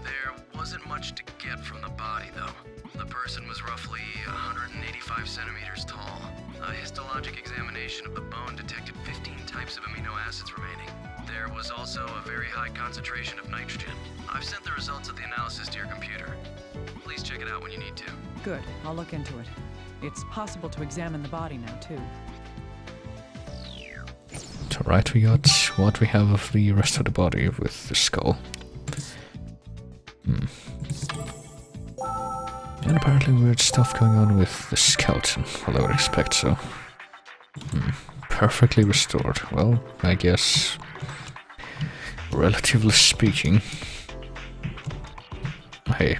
There wasn't much to get from the body, though. The person was roughly 185 centimeters tall. A histologic examination of the bone detected 15 types of amino acids remaining. There was also a very high concentration of nitrogen. I've sent the results of the analysis to your computer. Please check it out when you need to. Good, I'll look into it. It's possible to examine the body now, too. It's alright, we got what we have of the rest of the body with the skull. And apparently weird stuff going on with the skeleton. Well, I would expect so. Perfectly restored. Well, I guess... relatively speaking... Hey,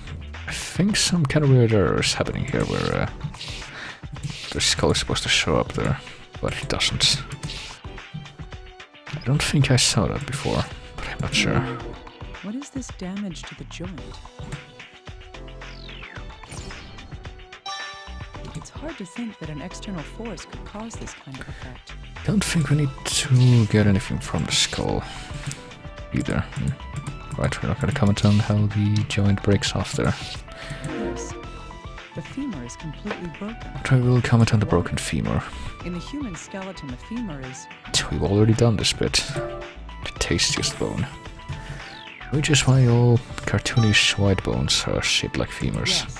I think some kind of weird error is happening here where the skull is supposed to show up there, but it doesn't. I don't think I saw that before, but I'm not sure. What is this damage to the joint? It's hard to think that an external force could cause this kind of effect. Don't think we need to get anything from the skull either. Right, we're not going to comment on how the joint breaks off there. Yes. The femur is completely broken. But I will comment on the broken femur. In the human skeleton, the femur is... We've already done this bit. The tastiest bone. Which is why all cartoonish white bones are shaped like femurs. Yes.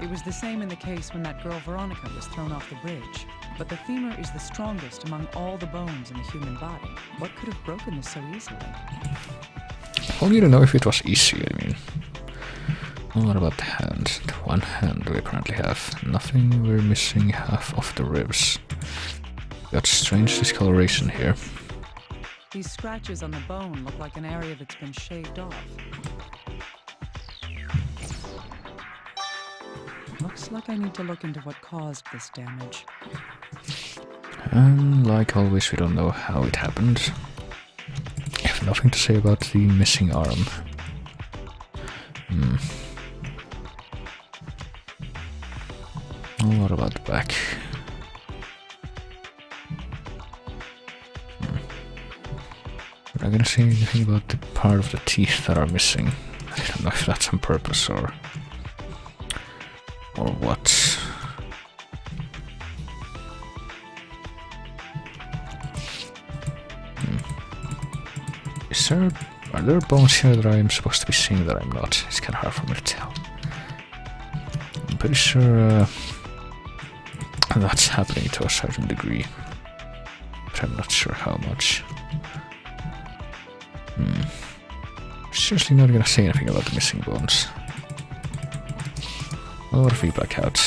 It was the same in the case when that girl Veronica was thrown off the bridge. But the femur is the strongest among all the bones in the human body. What could have broken this so easily? Only to know if it was easy, I mean. Well, what about the hand? The one hand we apparently have. Nothing, we're missing half of the ribs. Got strange discoloration here. These scratches on the bone look like an area that's been shaved off. Looks like I need to look into what caused this damage. And like always, we don't know how it happened. Nothing to say about the missing arm. What about the back? We're not gonna say anything about the part of the teeth that are missing. I don't know if that's on purpose or what. Are there bones here that I am supposed to be seeing that I'm not? It's kind of hard for me to tell. I'm pretty sure that's happening to a certain degree, but I'm not sure how much. Seriously not gonna say anything about the missing bones. A lot of feedback out.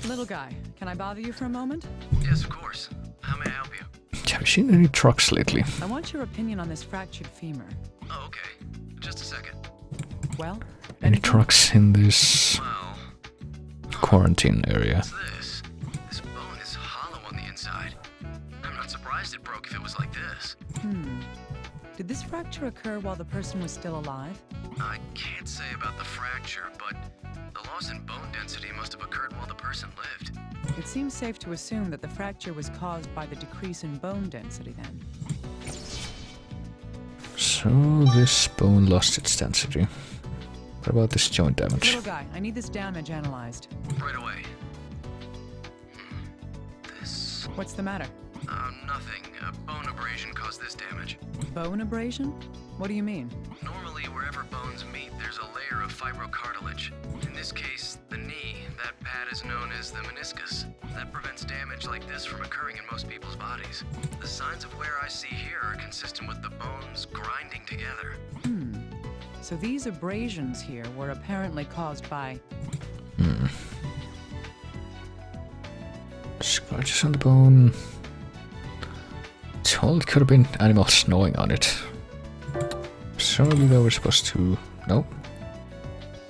Little guy, can I bother you for a moment? Yes, of course. How may I help you? Have you seen any trucks lately? I want your opinion on this fractured femur. Oh, okay. Just a second. Well, Any trucks in this Well, quarantine area? what's this? This bone is hollow on the inside. I'm not surprised it broke if it was like this. Did this fracture occur while the person was still alive? I can't say about the fracture, but the loss in bone density must have occurred while the person lived. It seems safe to assume that the fracture was caused by the decrease in bone density then. So this bone lost its density. What about this joint damage? Little guy, I need this damage analyzed. Right away. This... What's the matter? Nothing. A bone abrasion caused this damage. Bone abrasion? What do you mean? Normally, wherever bones meet, there's a layer of fibrocartilage. In this case, the knee. That pad is known as the meniscus. That prevents damage like this from occurring in most people's bodies. The signs of wear I see here are consistent with the bones grinding together. So these abrasions here were apparently caused by... Scratches on the bone. Well, it could have been animals gnawing on it. Surely they were supposed to... No.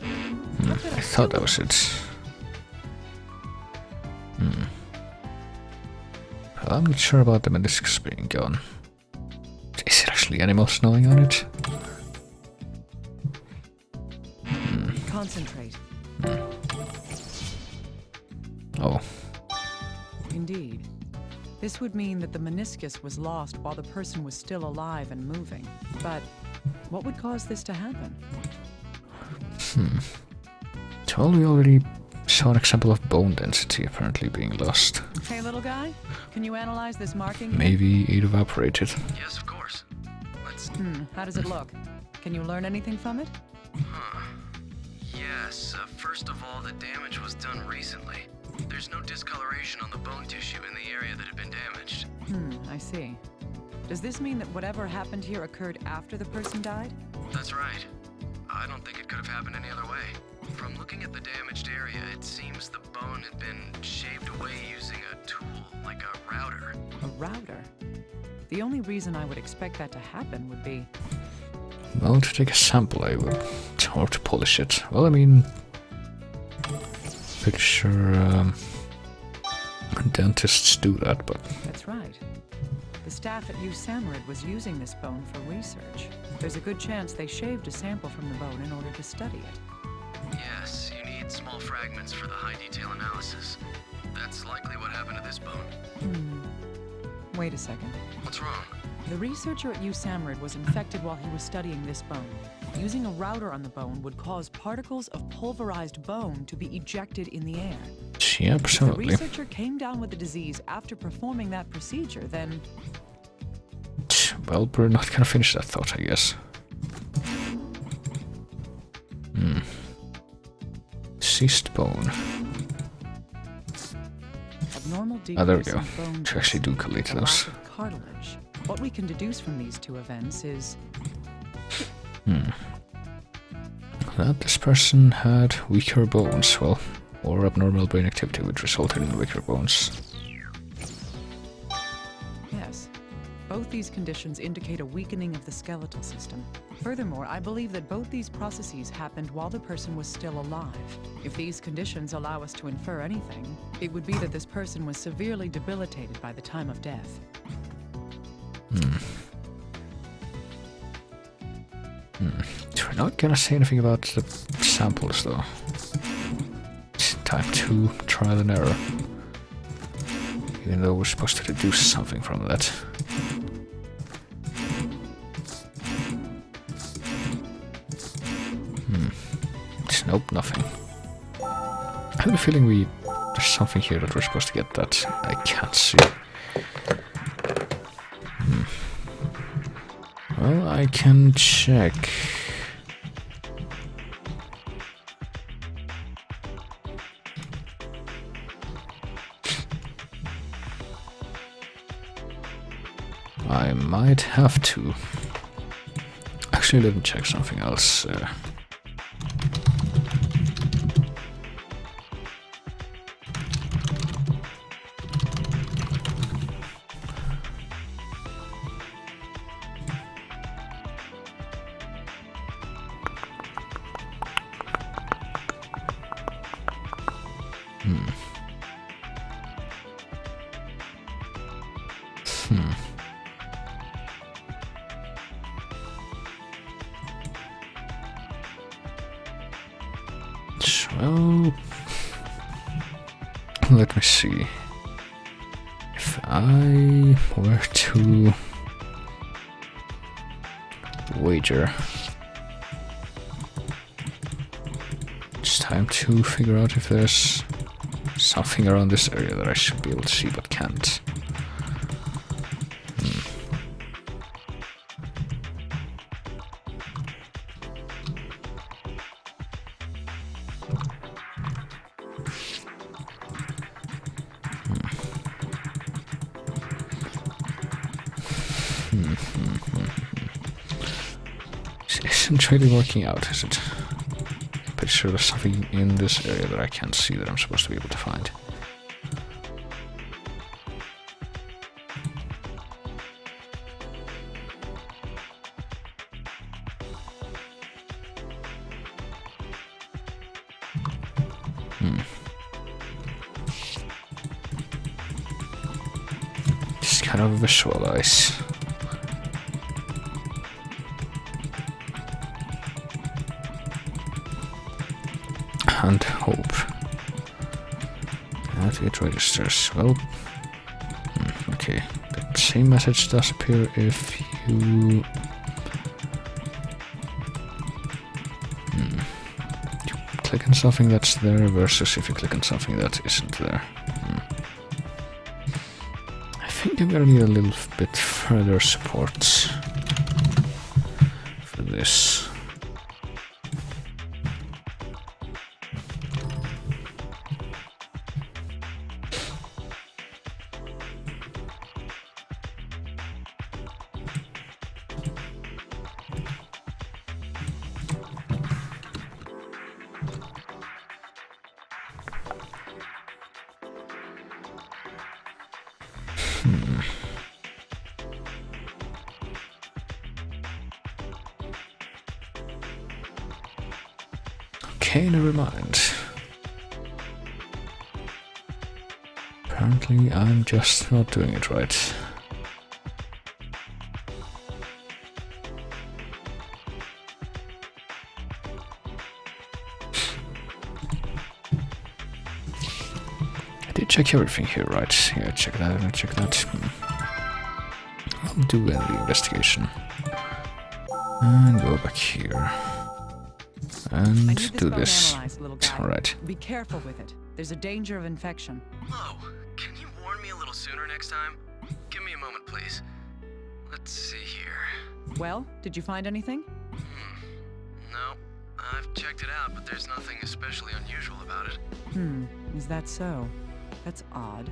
I thought that was it. Well, I'm not sure about the meniscus being gone. Is it actually animals gnawing on it? Concentrate. Oh. Indeed. This would mean that the meniscus was lost while the person was still alive and moving. But what would cause this to happen? Well, we already saw an example of bone density apparently being lost. Hey, little guy, can you analyze this marking? Maybe it evaporated. Yes, of course. Let's... How does it look? Can you learn anything from it? Yes, first of all, the damage was done recently. There's no discoloration on the bone tissue in the area that had been damaged. I see. Does this mean that whatever happened here occurred after the person died? That's right. I don't think it could have happened any other way. From looking at the damaged area, it seems the bone had been shaved away using a tool, like a router. A router? The only reason I would expect that to happen would be... Well, to take a sample, I would... Or to polish it. Well, I mean... Pretty sure dentists do that, but... That's right. The staff at USAMRID was using this bone for research. There's a good chance they shaved a sample from the bone in order to study it. Yes, you need small fragments for the high-detail analysis. That's likely what happened to this bone. Wait a second. What's wrong? The researcher at USAMRID was infected while he was studying this bone. Using a router on the bone would cause particles of pulverized bone to be ejected in the air. Yeah, If the presumably. researcher came down with the disease after performing that procedure, then... Well, we're not gonna finish that thought, I guess. Deceased bone. Abnormal Ah, there we decrease go. in bone To actually do collate density, a lack those. of cartilage. What we can deduce from these two events is... That this person had weaker bones, well, or abnormal brain activity which resulted in weaker bones. Yes. Both these conditions indicate a weakening of the skeletal system. Furthermore, I believe that both these processes happened while the person was still alive. If these conditions allow us to infer anything, it would be that this person was severely debilitated by the time of death. We're not gonna say anything about the samples though. It's type 2 trial and error. Even though we're supposed to deduce something from that. Nope, nothing. I have a feeling there's something here that we're supposed to get that I can't see. Well, I can check. I might have to. Actually, let me check something else. So, let me see. If I were to wager, it's time to figure out if there's something around this area that I should be able to see but can't. Isn't really working out, is it? I'm pretty sure there's something in this area that I can't see that I'm supposed to be able to find. Just kind of visualize. And hope that it registers. Well, okay. The same message does appear if you click on something that's there versus if you click on something that isn't there. I think I'm gonna need a little bit further support for this. Okay, never mind. Apparently, I'm just not doing it right. I did check everything here, right? Yeah, check that, check that. I'll do the investigation. And go back here. And do this. Alright. Be careful with it. There's a danger of infection. Whoa, can you warn me a little sooner next time? Give me a moment, please. Let's see here. Well, did you find anything? No, I've checked it out, but there's nothing especially unusual about it. Is that so? That's odd.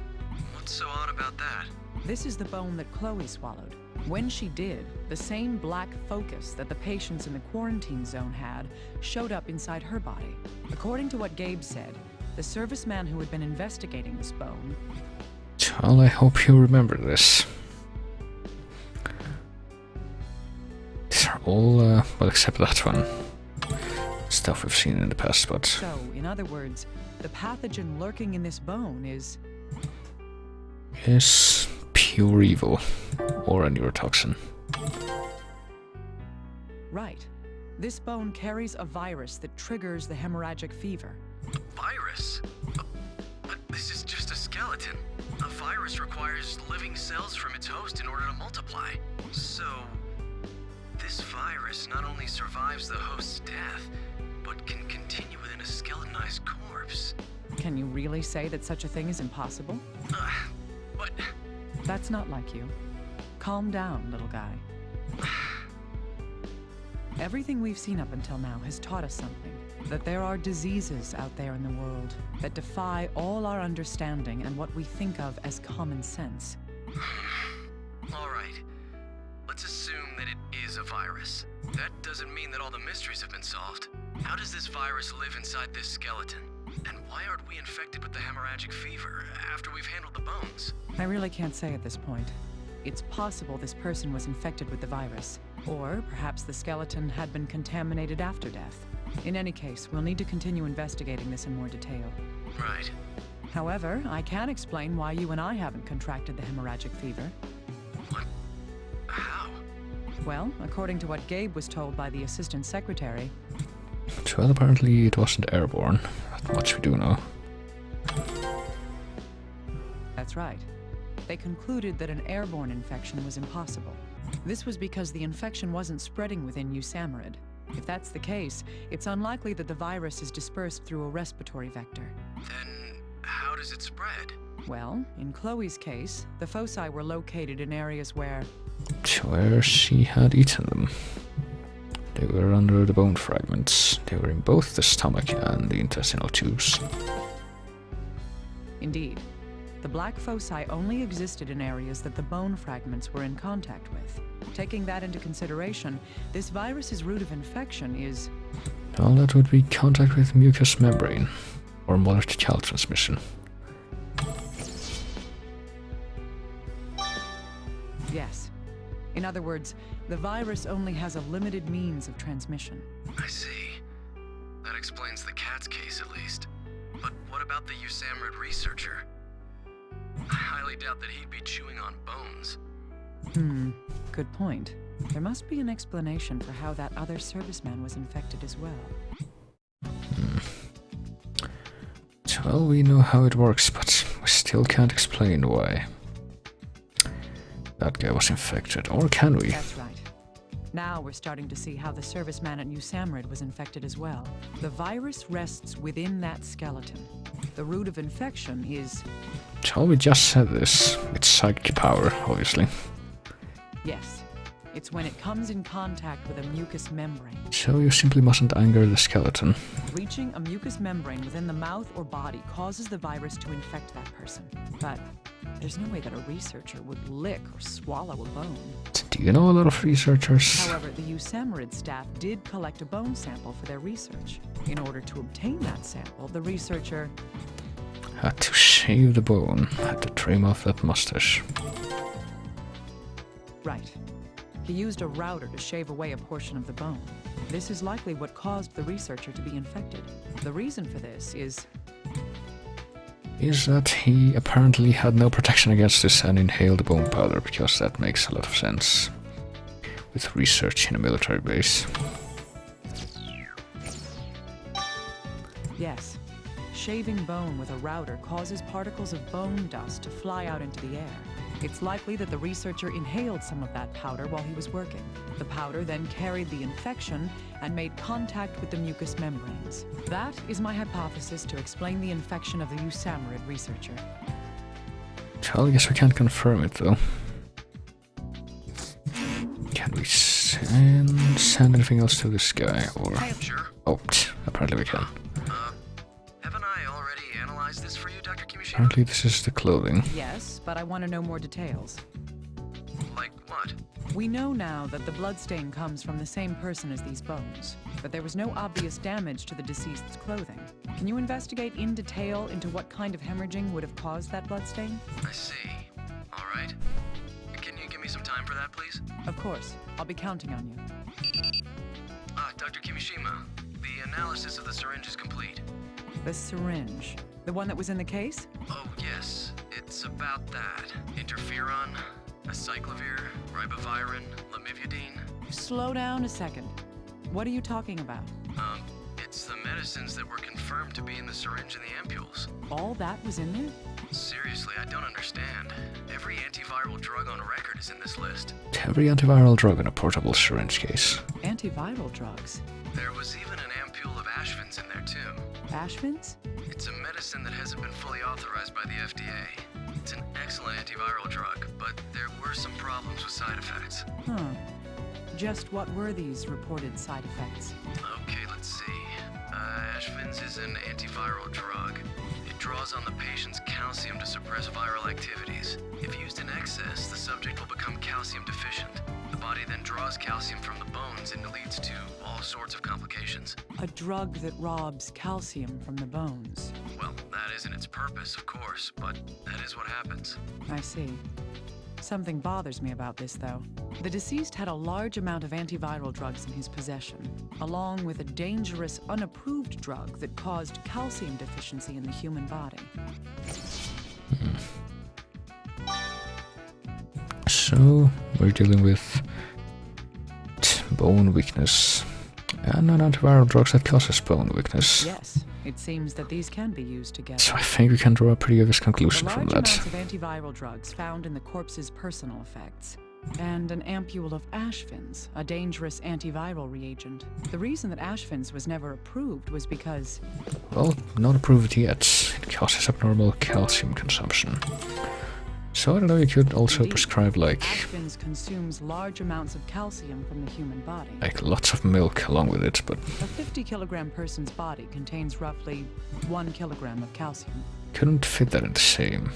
What's so odd about that? This is the bone that Chloe swallowed. When she did, the same black focus that the patients in the quarantine zone had showed up inside her body. According to what Gabe said, the serviceman who had been investigating this bone... Well, I hope you remember this. These are all, well, except that one. Stuff we've seen in the past, but So, in other words, the pathogen lurking in this bone is... is pure evil, or a neurotoxin. Right. This bone carries a virus that triggers the hemorrhagic fever. Virus? But this is just a skeleton. A virus requires living cells from its host in order to multiply. So, this virus not only survives the host's death, but can continue within a skeletonized corpse. Can you really say that such a thing is impossible? But... That's not like you. Calm down, little guy. Everything we've seen up until now has taught us something. That there are diseases out there in the world that defy all our understanding and what we think of as common sense. All right. Let's assume that it is a virus. That doesn't mean that all the mysteries have been solved. How does this virus live inside this skeleton? And why aren't we infected with the hemorrhagic fever after we've handled the bones? I really can't say at this point. It's possible this person was infected with the virus, or perhaps the skeleton had been contaminated after death. In any case, we'll need to continue investigating this in more detail. Right. However, I can explain why you and I haven't contracted the hemorrhagic fever. What? How? Well, according to what Gabe was told by the assistant secretary... Well, apparently it wasn't airborne. That much we do know. That's right. They concluded that an airborne infection was impossible. This was because the infection wasn't spreading within Usamarad. If that's the case, it's unlikely that the virus is dispersed through a respiratory vector. Then how does it spread? Well, in Chloe's case, the foci were located in areas where she had eaten them. They were under the bone fragments. They were in both the stomach and the intestinal tubes. Indeed. The black foci only existed in areas that the bone fragments were in contact with. Taking that into consideration, this virus's route of infection is... Well, that would be contact with mucous membrane, or mother-to-child transmission. Yes. In other words, the virus only has a limited means of transmission. I see. That explains the cat's case, at least. But what about the Usamarad researcher? I highly doubt that he'd be chewing on bones. Good point. There must be an explanation for how that other serviceman was infected as well. Well, we know how it works, but we still can't explain why that guy was infected, or can we? That's right. Now we're starting to see how the serviceman at Usamarad was infected as well. The virus rests within that skeleton. The route of infection is... So we just said this. It's psychic power, obviously. Yes. It's when it comes in contact with a mucous membrane. So you simply mustn't anger the skeleton. Reaching a mucous membrane within the mouth or body causes the virus to infect that person. But there's no way that a researcher would lick or swallow a bone. Do you know a lot of researchers? However, the Usamarad staff did collect a bone sample for their research. In order to obtain that sample, the researcher... had to shave the bone, had to trim off that mustache. Right. He used a router to shave away a portion of the bone. This is likely what caused the researcher to be infected. The reason for this is that he apparently had no protection against this and inhaled bone powder, because that makes a lot of sense with research in a military base. Yes. Shaving bone with a router causes particles of bone dust to fly out into the air. It's likely that the researcher inhaled some of that powder while he was working. The powder then carried the infection and made contact with the mucous membranes. That is my hypothesis to explain the infection of the Usamarad researcher. Well, I guess we can't confirm it, though. Can we send anything else to this guy, or... Sure. Oh, apparently we can. Haven't I already analyzed this for you, Dr. Kimishima? Apparently this is the clothing. Yes, but I want to know more details. Like what? We know now that the bloodstain comes from the same person as these bones, but there was no obvious damage to the deceased's clothing. Can you investigate in detail into what kind of hemorrhaging would have caused that bloodstain? I see. All right. Can you give me some time for that, please? Of course. I'll be counting on you. Dr. Kimishima, the analysis of the syringe is complete. The syringe. The one that was in the case? Oh, yes. It's about that. Interferon, acyclovir, ribavirin, lamivudine. Slow down a second. What are you talking about? It's the medicines that were confirmed to be in the syringe and the ampules. All that was in there? Seriously, I don't understand. Every antiviral drug on record is in this list. Every antiviral drug in a portable syringe case. Antiviral drugs? There was even an ampule of Ashvins in there, too. Ashvins? It's a medicine that hasn't been fully authorized by the FDA. It's an excellent antiviral drug, but there were some problems with side effects. Huh. Just what were these reported side effects? Okay, let's see. Ashvins is an antiviral drug. It draws on the patient's calcium to suppress viral activities. If used in excess, the subject will become calcium deficient. The body then draws calcium from the bones and it leads to all sorts of complications. A drug that robs calcium from the bones. Well, that isn't its purpose, of course, but that is what happens. I see. Something bothers me about this, though. The deceased had a large amount of antiviral drugs in his possession, along with a dangerous, unapproved drug that caused calcium deficiency in the human body. So, we're dealing with bone weakness and non-antiviral drugs that causes bone weakness. Yes, it seems that these can be used together. So I think we can draw a pretty obvious conclusion The from large that. amounts of antiviral drugs found in the corpse's personal effects, and an ampule of Ashvins, a dangerous antiviral reagent. The reason that Ashvins was never approved was because... Well, not approved yet. It causes abnormal calcium consumption. So I don't know, you could also Indeed, prescribe like Ashvins consumes large amounts of calcium from the human body. lots of milk along with it, but A 50-kilogram person's body contains roughly 1 kilogram of calcium. couldn't fit that in the same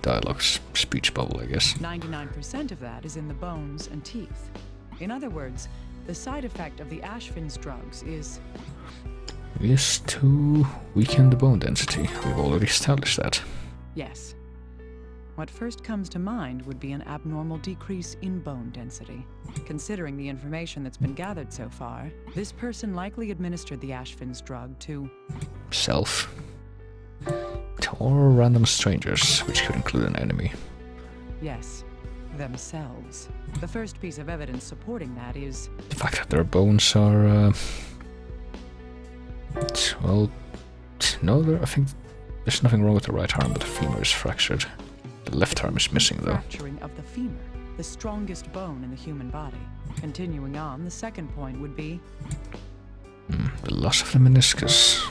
dialogue's speech bubble, I guess. 99% of that is in the bones and teeth. In other words, the side effect of the Ashvins drugs is... Is to weaken the bone density. We've already established that. Yes. What first comes to mind would be an abnormal decrease in bone density. Considering the information that's been gathered so far, this person likely administered the Ashvins drug to... Self. Or random strangers, which could include an enemy. Yes, themselves. The first piece of evidence supporting that is... The fact that their bones are, well, no, I think there's nothing wrong with the right arm, but the femur is fractured. The left arm is missing, though. Fracturing of the femur, the strongest bone in the human body. Continuing on, the second point would be... The loss of the meniscus.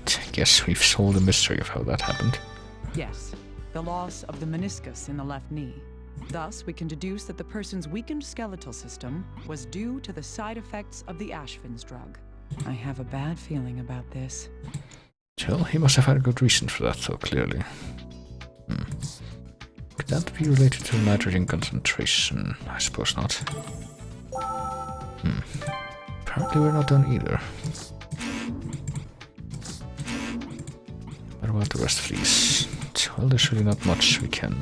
I guess we've solved the mystery of how that happened. Yes, the loss of the meniscus in the left knee. Thus, we can deduce that the person's weakened skeletal system was due to the side effects of the Ashvins drug. I have a bad feeling about this. Well, he must have had a good reason for that, though, clearly. Could that be related to nitrogen concentration? I suppose not. Apparently we're not done either. What about the rest of these? Well, there's really not much we can...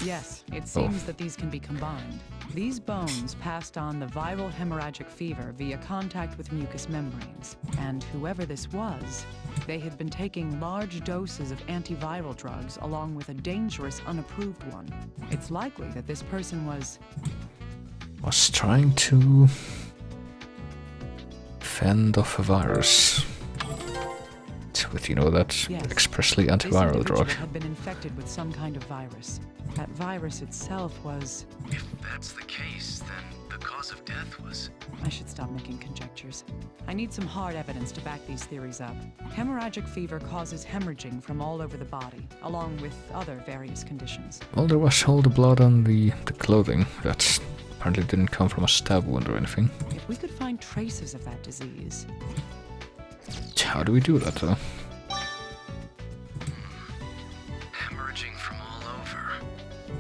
Yes, it seems that these can be combined. These bones passed on the viral hemorrhagic fever via contact with mucous membranes. And whoever this was, they had been taking large doses of antiviral drugs along with a dangerous unapproved one. It's likely that this person was trying to fend off a virus. With, that Yes. expressly This antiviral individual drug. had been infected with some kind of virus. That virus itself was... If that's the case, then the cause of death was... I should stop making conjectures. I need some hard evidence to back these theories up. Hemorrhagic fever causes hemorrhaging from all over the body, along with other various conditions. Well, there was all the blood on the clothing. That apparently didn't come from a stab wound or anything. If we could find traces of that disease... How do we do that, though? Hemorrhaging from all over.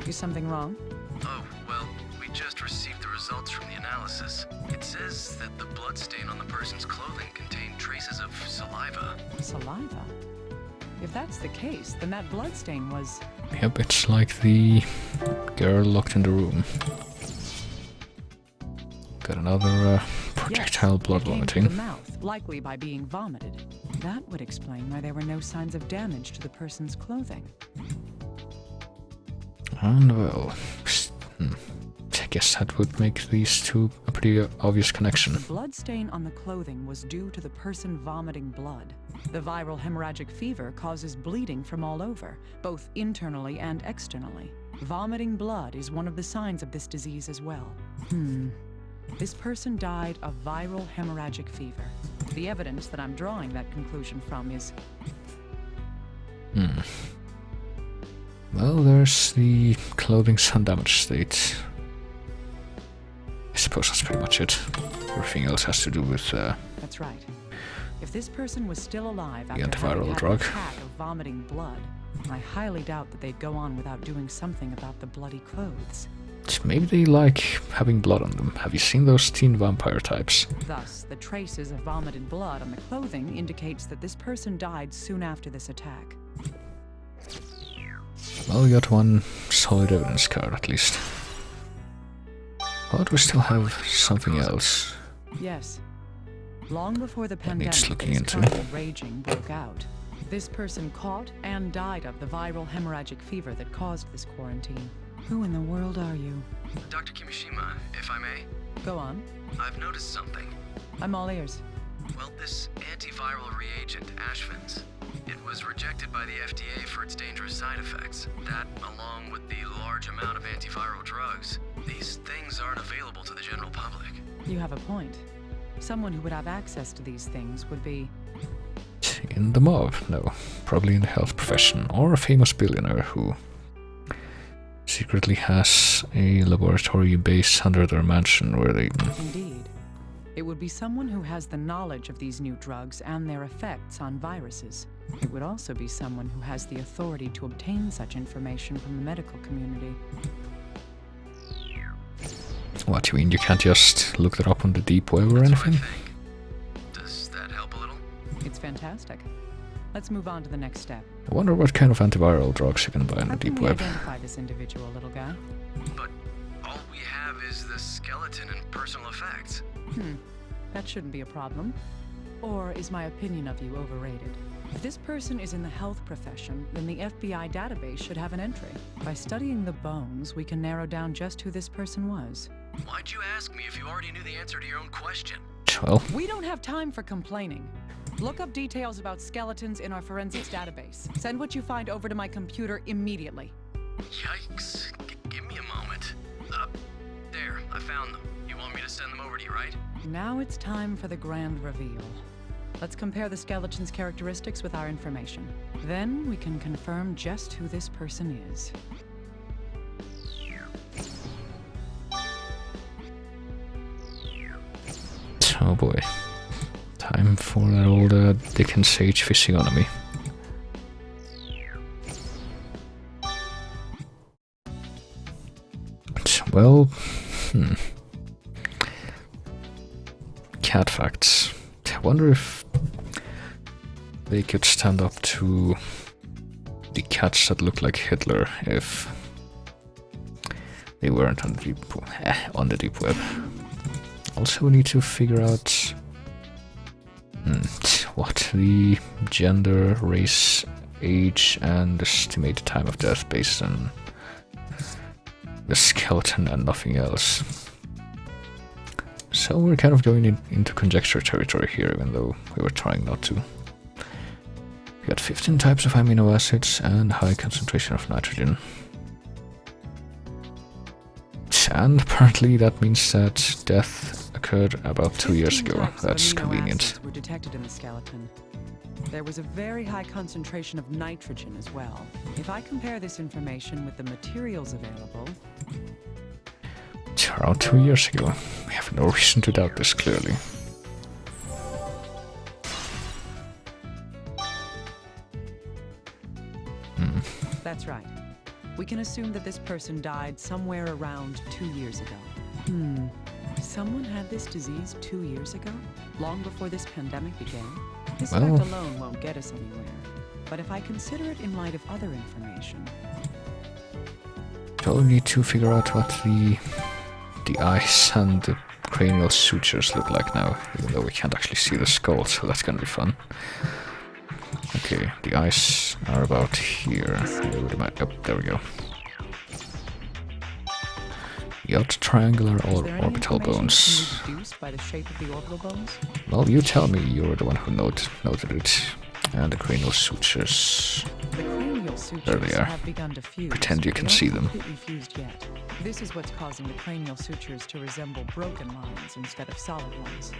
Is something wrong? Oh, well, we just received the results from the analysis. It says that the bloodstain on the person's clothing contained traces of saliva. Saliva? If that's the case, then that bloodstain was... Yep, it's like the girl locked in the room. Got another projectile blood it came vomiting. to the mouth, likely by being vomited. That would explain why there were no signs of damage to the person's clothing. And well, I guess that would make these two a pretty obvious connection. The blood stain on the clothing was due to the person vomiting blood. The viral hemorrhagic fever causes bleeding from all over, both internally and externally. Vomiting blood is one of the signs of this disease as well. This person died of viral hemorrhagic fever. The evidence that I'm drawing that conclusion from is... Well, there's the clothing's undamaged state. I suppose that's pretty much it. Everything else has to do with That's right. If this person was still alive after antiviral having had drug. an attack of vomiting blood, I highly doubt that they'd go on without doing something about the bloody clothes. Maybe they like having blood on them. Have you seen those teen vampire types? Thus, the traces of vomited blood on the clothing indicates that this person died soon after this attack. Well, we got one solid evidence card at least. But we still have something else. Yes. Long before the That needs pandemic looking that is into. currently raging broke out, this person caught and died of the viral hemorrhagic fever that caused this quarantine. Who in the world are you? Dr. Kimishima, if I may, Go on. I've noticed something. I'm all ears. Well, this antiviral reagent, Ashvin's, it was rejected by the FDA for its dangerous side effects. That, along with the large amount of antiviral drugs, these things aren't available to the general public. You have a point. Someone who would have access to these things would be... In the mob? No. Probably in the health profession. Or a famous billionaire who secretly has a laboratory base under their mansion where they... Indeed. It would be someone who has the knowledge of these new drugs and their effects on viruses. It would also be someone who has the authority to obtain such information from the medical community. What, you mean you can't just look that up on the deep web or That's what I anything? think. Does that help a little? It's fantastic. Let's move on to the next step. I wonder what kind of antiviral drugs you can buy on How the can deep we web. identify this individual, little guy? But all we have is the skeleton and personal effects. That shouldn't be a problem. Or is my opinion of you overrated? If this person is in the health profession, then the FBI database should have an entry. By studying the bones, we can narrow down just who this person was. Why'd you ask me if you already knew the answer to your own question? Well, We don't have time for complaining. Look up details about skeletons in our forensics database. Send what you find over to my computer immediately. Yikes. Give me a moment. There, I found them. You want me to send them over to you, right? Now it's time for the grand reveal. Let's compare the skeleton's characteristics with our information. Then we can confirm just who this person is. oh boy. Time for that old Dickens Sage physiognomy. Well, cat facts. I wonder if they could stand up to the cats that look like Hitler if they weren't on the deep web. Also, we need to figure out what the gender, race, age, and estimated time of death based on the skeleton and nothing else. So we're kind of going into conjecture territory here, even though we were trying not to. We got 15 types of amino acids and high concentration of nitrogen. And apparently that means that death occurred about 2 years 15 ago. types of That's amino convenient. acids were detected in the skeleton. There was a very high concentration of nitrogen as well. If I compare this information with the materials available... It's around 2 years ago. We have no reason to doubt this, clearly. That's right. We can assume that this person died somewhere around 2 years ago. Someone had this disease 2 years ago? Long before this pandemic began? This Well- fact alone won't get us anywhere. But if I consider it in light of other information... So we need to figure out what the eyes and the cranial sutures look like now, even though we can't actually see the skull, so that's gonna be fun. Okay, the eyes are about here. Oh, there we go. The odd triangular or orbital bones. By the shape of the orbital bones? Well, you tell me, you're the one who noted it. And the cranial sutures. The cranial sutures there they are. Have begun to fuse. Pretend you can see them. Fused yet. This is what's causing the cranial sutures to resemble broken lines instead of solid ones.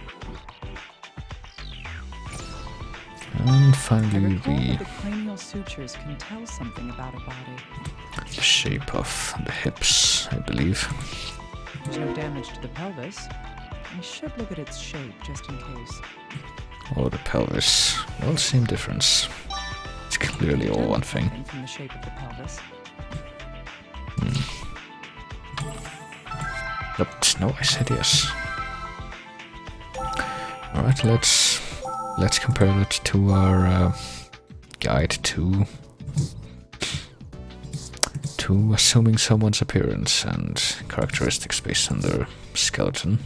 And finally the cranial sutures can tell something about a body. The shape of the hips, I believe. There's no damage to the pelvis. I should look at its shape just in case. Oh, the pelvis. Well, same difference. It's clearly all one thing. From the shape of the pelvis. But no, I said yes. Alright, let's compare that to our guide to assuming someone's appearance and characteristics based on their skeleton.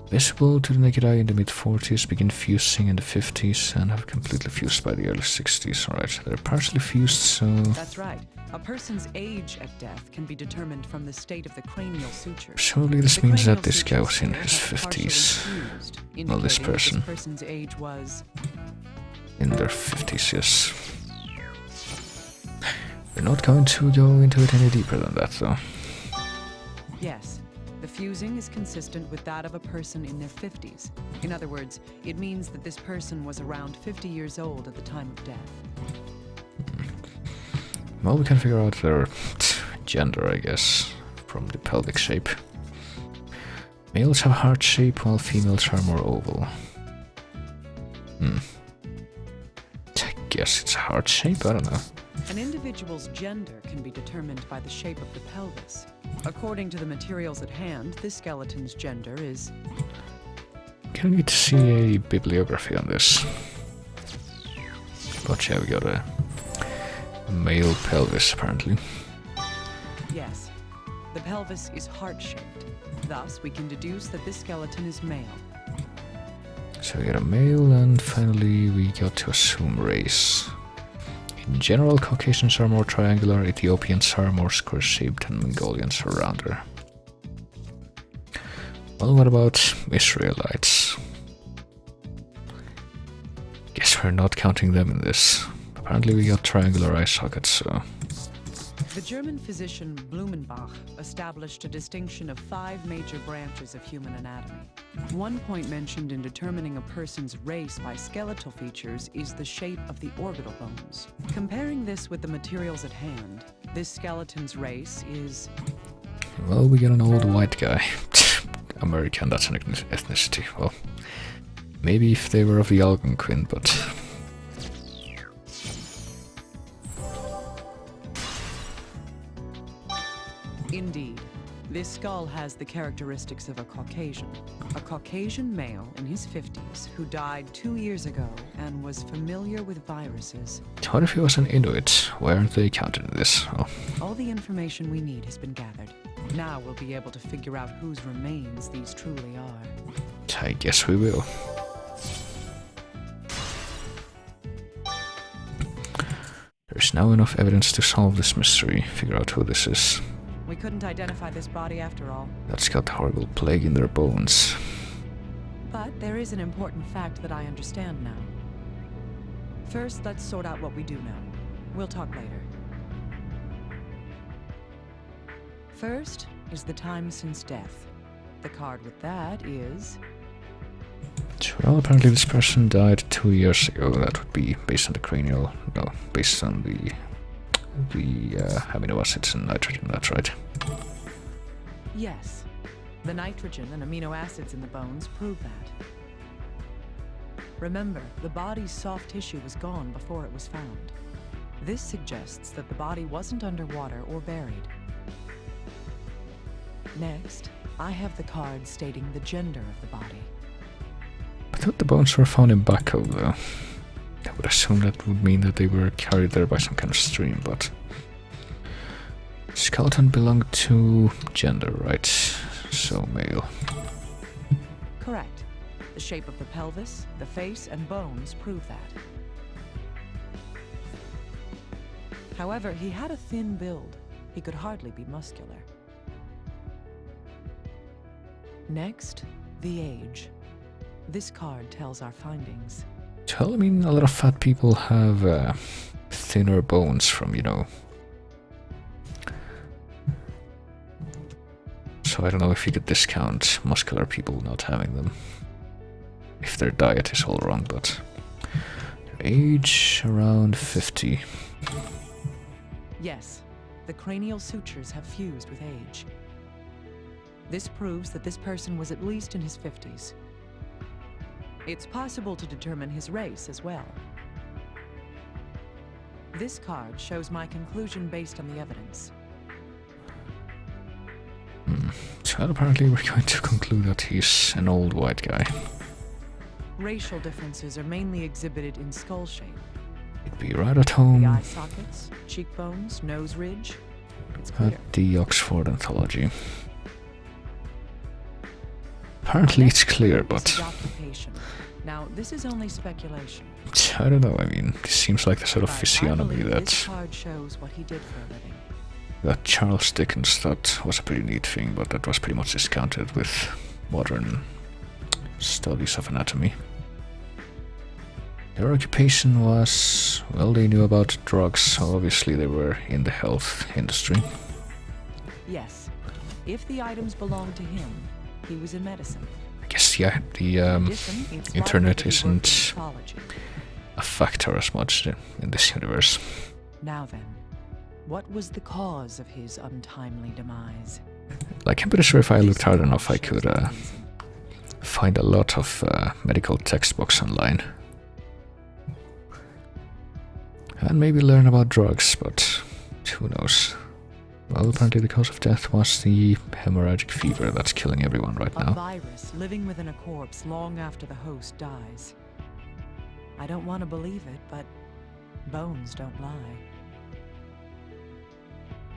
Visible to the naked eye in the mid-40s, begin fusing in the 50s, and have completely fused by the early 60s. Alright, they're partially fused, so... That's right. A person's age at death can be determined from the state of the cranial sutures. Presumably this means that this guy was in his 50s. Well, this person. This person's age was... in their 50s, yes. We're not going to go into it any deeper than that, though. Yes. The fusing is consistent with that of a person in their 50s. In other words, it means that this person was around 50 years old at the time of death. Well, we can figure out their gender, I guess, from the pelvic shape. Males have a heart shape, while females are more oval. I guess it's a heart shape, I don't know. An individual's gender can be determined by the shape of the pelvis. According to the materials at hand, this skeleton's gender is... Can we need to see a bibliography on this? But yeah, we got a male pelvis, apparently. Yes. The pelvis is heart-shaped. Thus, we can deduce that this skeleton is male. So we got a male, and finally we got to assume race. In general, Caucasians are more triangular, Ethiopians are more square-shaped, and Mongolians are rounder. Well, what about Israelites? Guess we're not counting them in this. Apparently we got triangular eye sockets, so... The German physician Blumenbach established a distinction of 5 major branches of human anatomy. One point mentioned in determining a person's race by skeletal features is the shape of the orbital bones. Comparing this with the materials at hand, this skeleton's race is... Well, we got an old white guy. American, that's an ethnicity. Well, maybe if they were of the Algonquin, but... Indeed. This skull has the characteristics of a Caucasian male in his 50s who died 2 years ago and was familiar with viruses. What if he was an Inuit? Why aren't they counted in this? Oh. All the information we need has been gathered. Now we'll be able to figure out whose remains these truly are. I guess we will. There's now enough evidence to solve this mystery, figure out who this is. We couldn't identify this body after all. That's got horrible plague in their bones. But there is an important fact that I understand now. First, let's sort out what we do know. We'll talk later. First is the time since death. The card with that is... Well, apparently this person died 2 years ago. That would be based on the cranial... No, based on the amino acids and nitrogen, that's right. Yes. The nitrogen and amino acids in the bones prove that. Remember, the body's soft tissue was gone before it was found. This suggests that the body wasn't underwater or buried. Next, I have the card stating the gender of the body. I thought the bones were found in Baku, though. I would assume that would mean that they were carried there by some kind of stream, but... Skeleton belonged to gender, right? So male. Correct. The shape of the pelvis, the face, and bones prove that. However, he had a thin build. He could hardly be muscular. Next, the age. This card tells our findings. Well, I mean, a lot of fat people have thinner bones from, you know. So I don't know if you could discount muscular people not having them. If their diet is all wrong, but their age around 50. Yes, the cranial sutures have fused with age. This proves that this person was at least in his 50s. It's possible to determine his race as well. This card shows my conclusion based on the evidence. So apparently we're going to conclude that he's an old white guy. Racial differences are mainly exhibited in skull shape. He'd be right at home The eye sockets, cheekbones, nose ridge. It's clear. at the Oxford Anthology. Apparently it's clear, This but is occupation. Now, this is only speculation. I don't know, I mean, it seems like the sort of But I physiognomy believe this that, card shows what he did for a living. that Charles Dickens thought was a pretty neat thing, but that was pretty much discounted with modern studies of anatomy. Their occupation was, well, they knew about drugs, so obviously they were in the health industry. Yes. If the items belonged to him, he was in medicine. I guess, yeah, the In addition, it's internet likely that he worked in isn't pathology. a factor as much in this universe. Now then, what was the cause of his untimely demise? Like, I'm pretty sure if I looked hard This enough, I shows could the reason. find a lot of medical textbooks online. And maybe learn about drugs, but who knows. Well, apparently the cause of death was the hemorrhagic fever that's killing everyone right A now. virus living within a corpse long after the host dies. I don't want to believe it, but bones don't lie.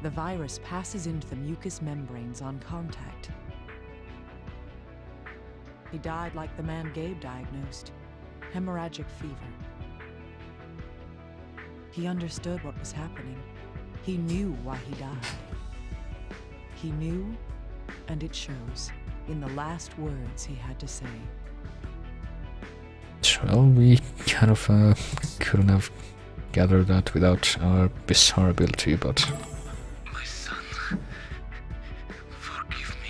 The virus passes into the mucous membranes on contact. He died like the man Gabe diagnosed, hemorrhagic fever. He understood what was happening. He knew why he died. He knew, and it shows in the last words he had to say. Well, we kind of couldn't have gathered that without our bizarre ability, but My son, forgive me.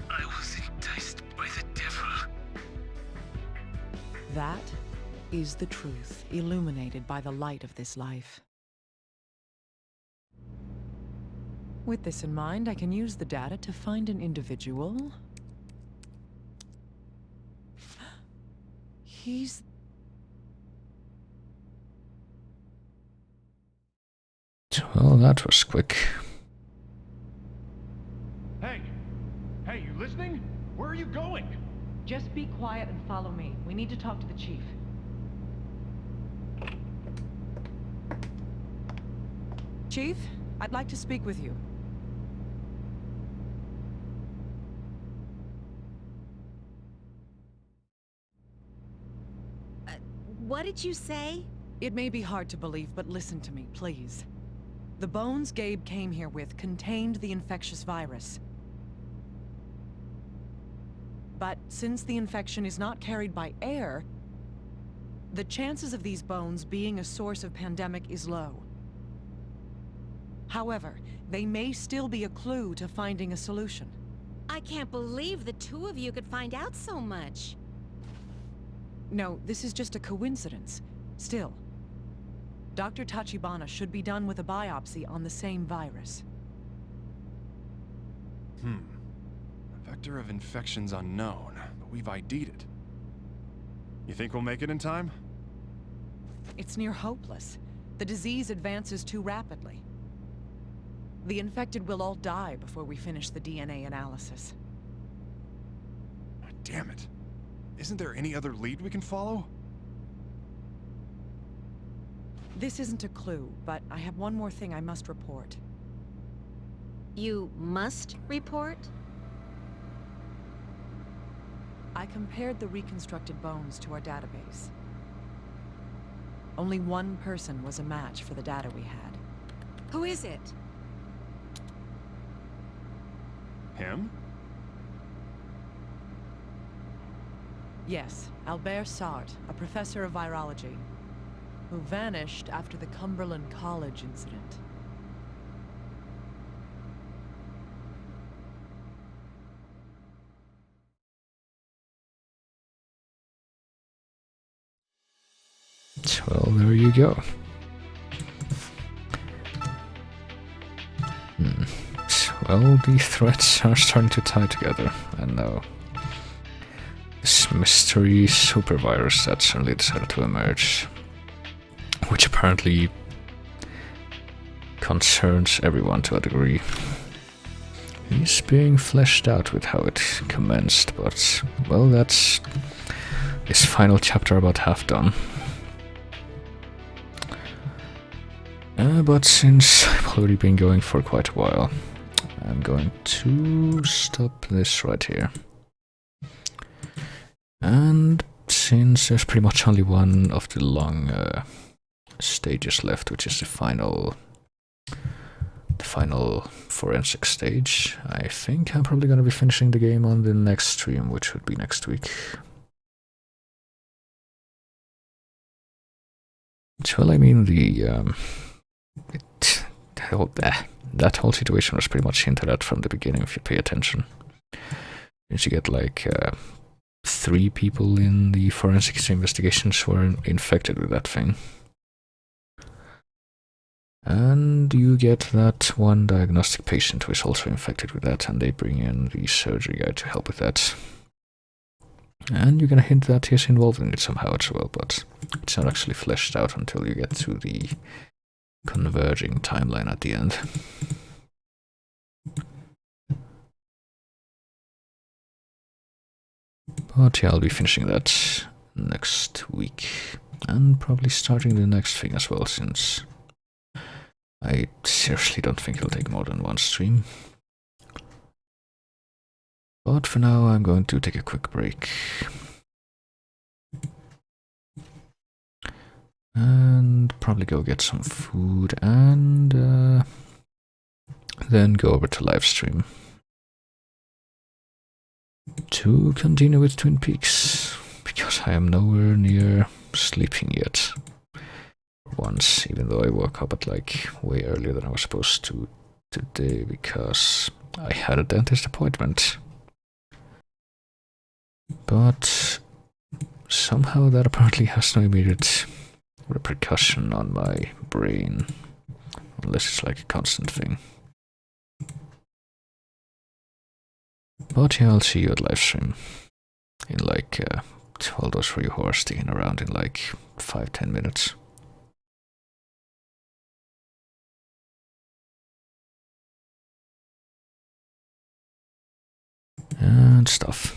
I was enticed by the devil. That is the truth, illuminated by the light of this life. With this in mind, I can use the data to find an individual. He's... well, that was quick. Hey! Hey, you listening? Where are you going? Just be quiet and follow me. We need to talk to the chief. Chief, I'd like to speak with you. What did you say? It may be hard to believe, but listen to me, please. The bones Gabe came here with contained the infectious virus. But since the infection is not carried by air, the chances of these bones being a source of pandemic is low. However, they may still be a clue to finding a solution. I can't believe the two of you could find out so much. No, this is just a coincidence. Still, Dr. Tachibana should be done with a biopsy on the same virus. Vector of infection's unknown, but we've ID'd it. You think we'll make it in time? It's near hopeless. The disease advances too rapidly. The infected will all die before we finish the DNA analysis. Damn it. Isn't there any other lead we can follow? This isn't a clue, but I have one more thing I must report. You must report? I compared the reconstructed bones to our database. Only one person was a match for the data we had. Who is it? Him? Yes, Albert Sart, a professor of virology, who vanished after the Cumberland College incident. Well, there you go. Well, the threads are starting to tie together, and now this mystery supervirus that suddenly decided to emerge, which apparently concerns everyone to a degree, is being fleshed out with how it commenced, but, well, that's this final chapter about half done. But since I've already been going for quite a while, I'm going to stop this right here. And since there's pretty much only one of the long stages left, which is the final forensic stage, I think I'm probably going to be finishing the game on the next stream, which would be next week. Well, I mean, that whole situation was pretty much hinted at from the beginning if you pay attention. Since you get like 3 people in the forensics investigations who are infected with that thing. And you get that one diagnostic patient who is also infected with that, and they bring in the surgery guy to help with that. And you're gonna hint that he's involved in it somehow as well, but it's not actually fleshed out until you get to the converging timeline at the end. But yeah, I'll be finishing that next week, and probably starting the next thing as well, since I seriously don't think it'll take more than one stream. But for now, I'm going to take a quick break. And probably go get some food, and then go over to live stream to continue with Twin Peaks, because I am nowhere near sleeping yet. Once, even though I woke up at like way earlier than I was supposed to today, because I had a dentist appointment. But somehow that apparently has no immediate repercussion on my brain, unless it's like a constant thing. But yeah, I'll see you at livestream in like all those for you who are sticking around in like 5-10 minutes. And stuff.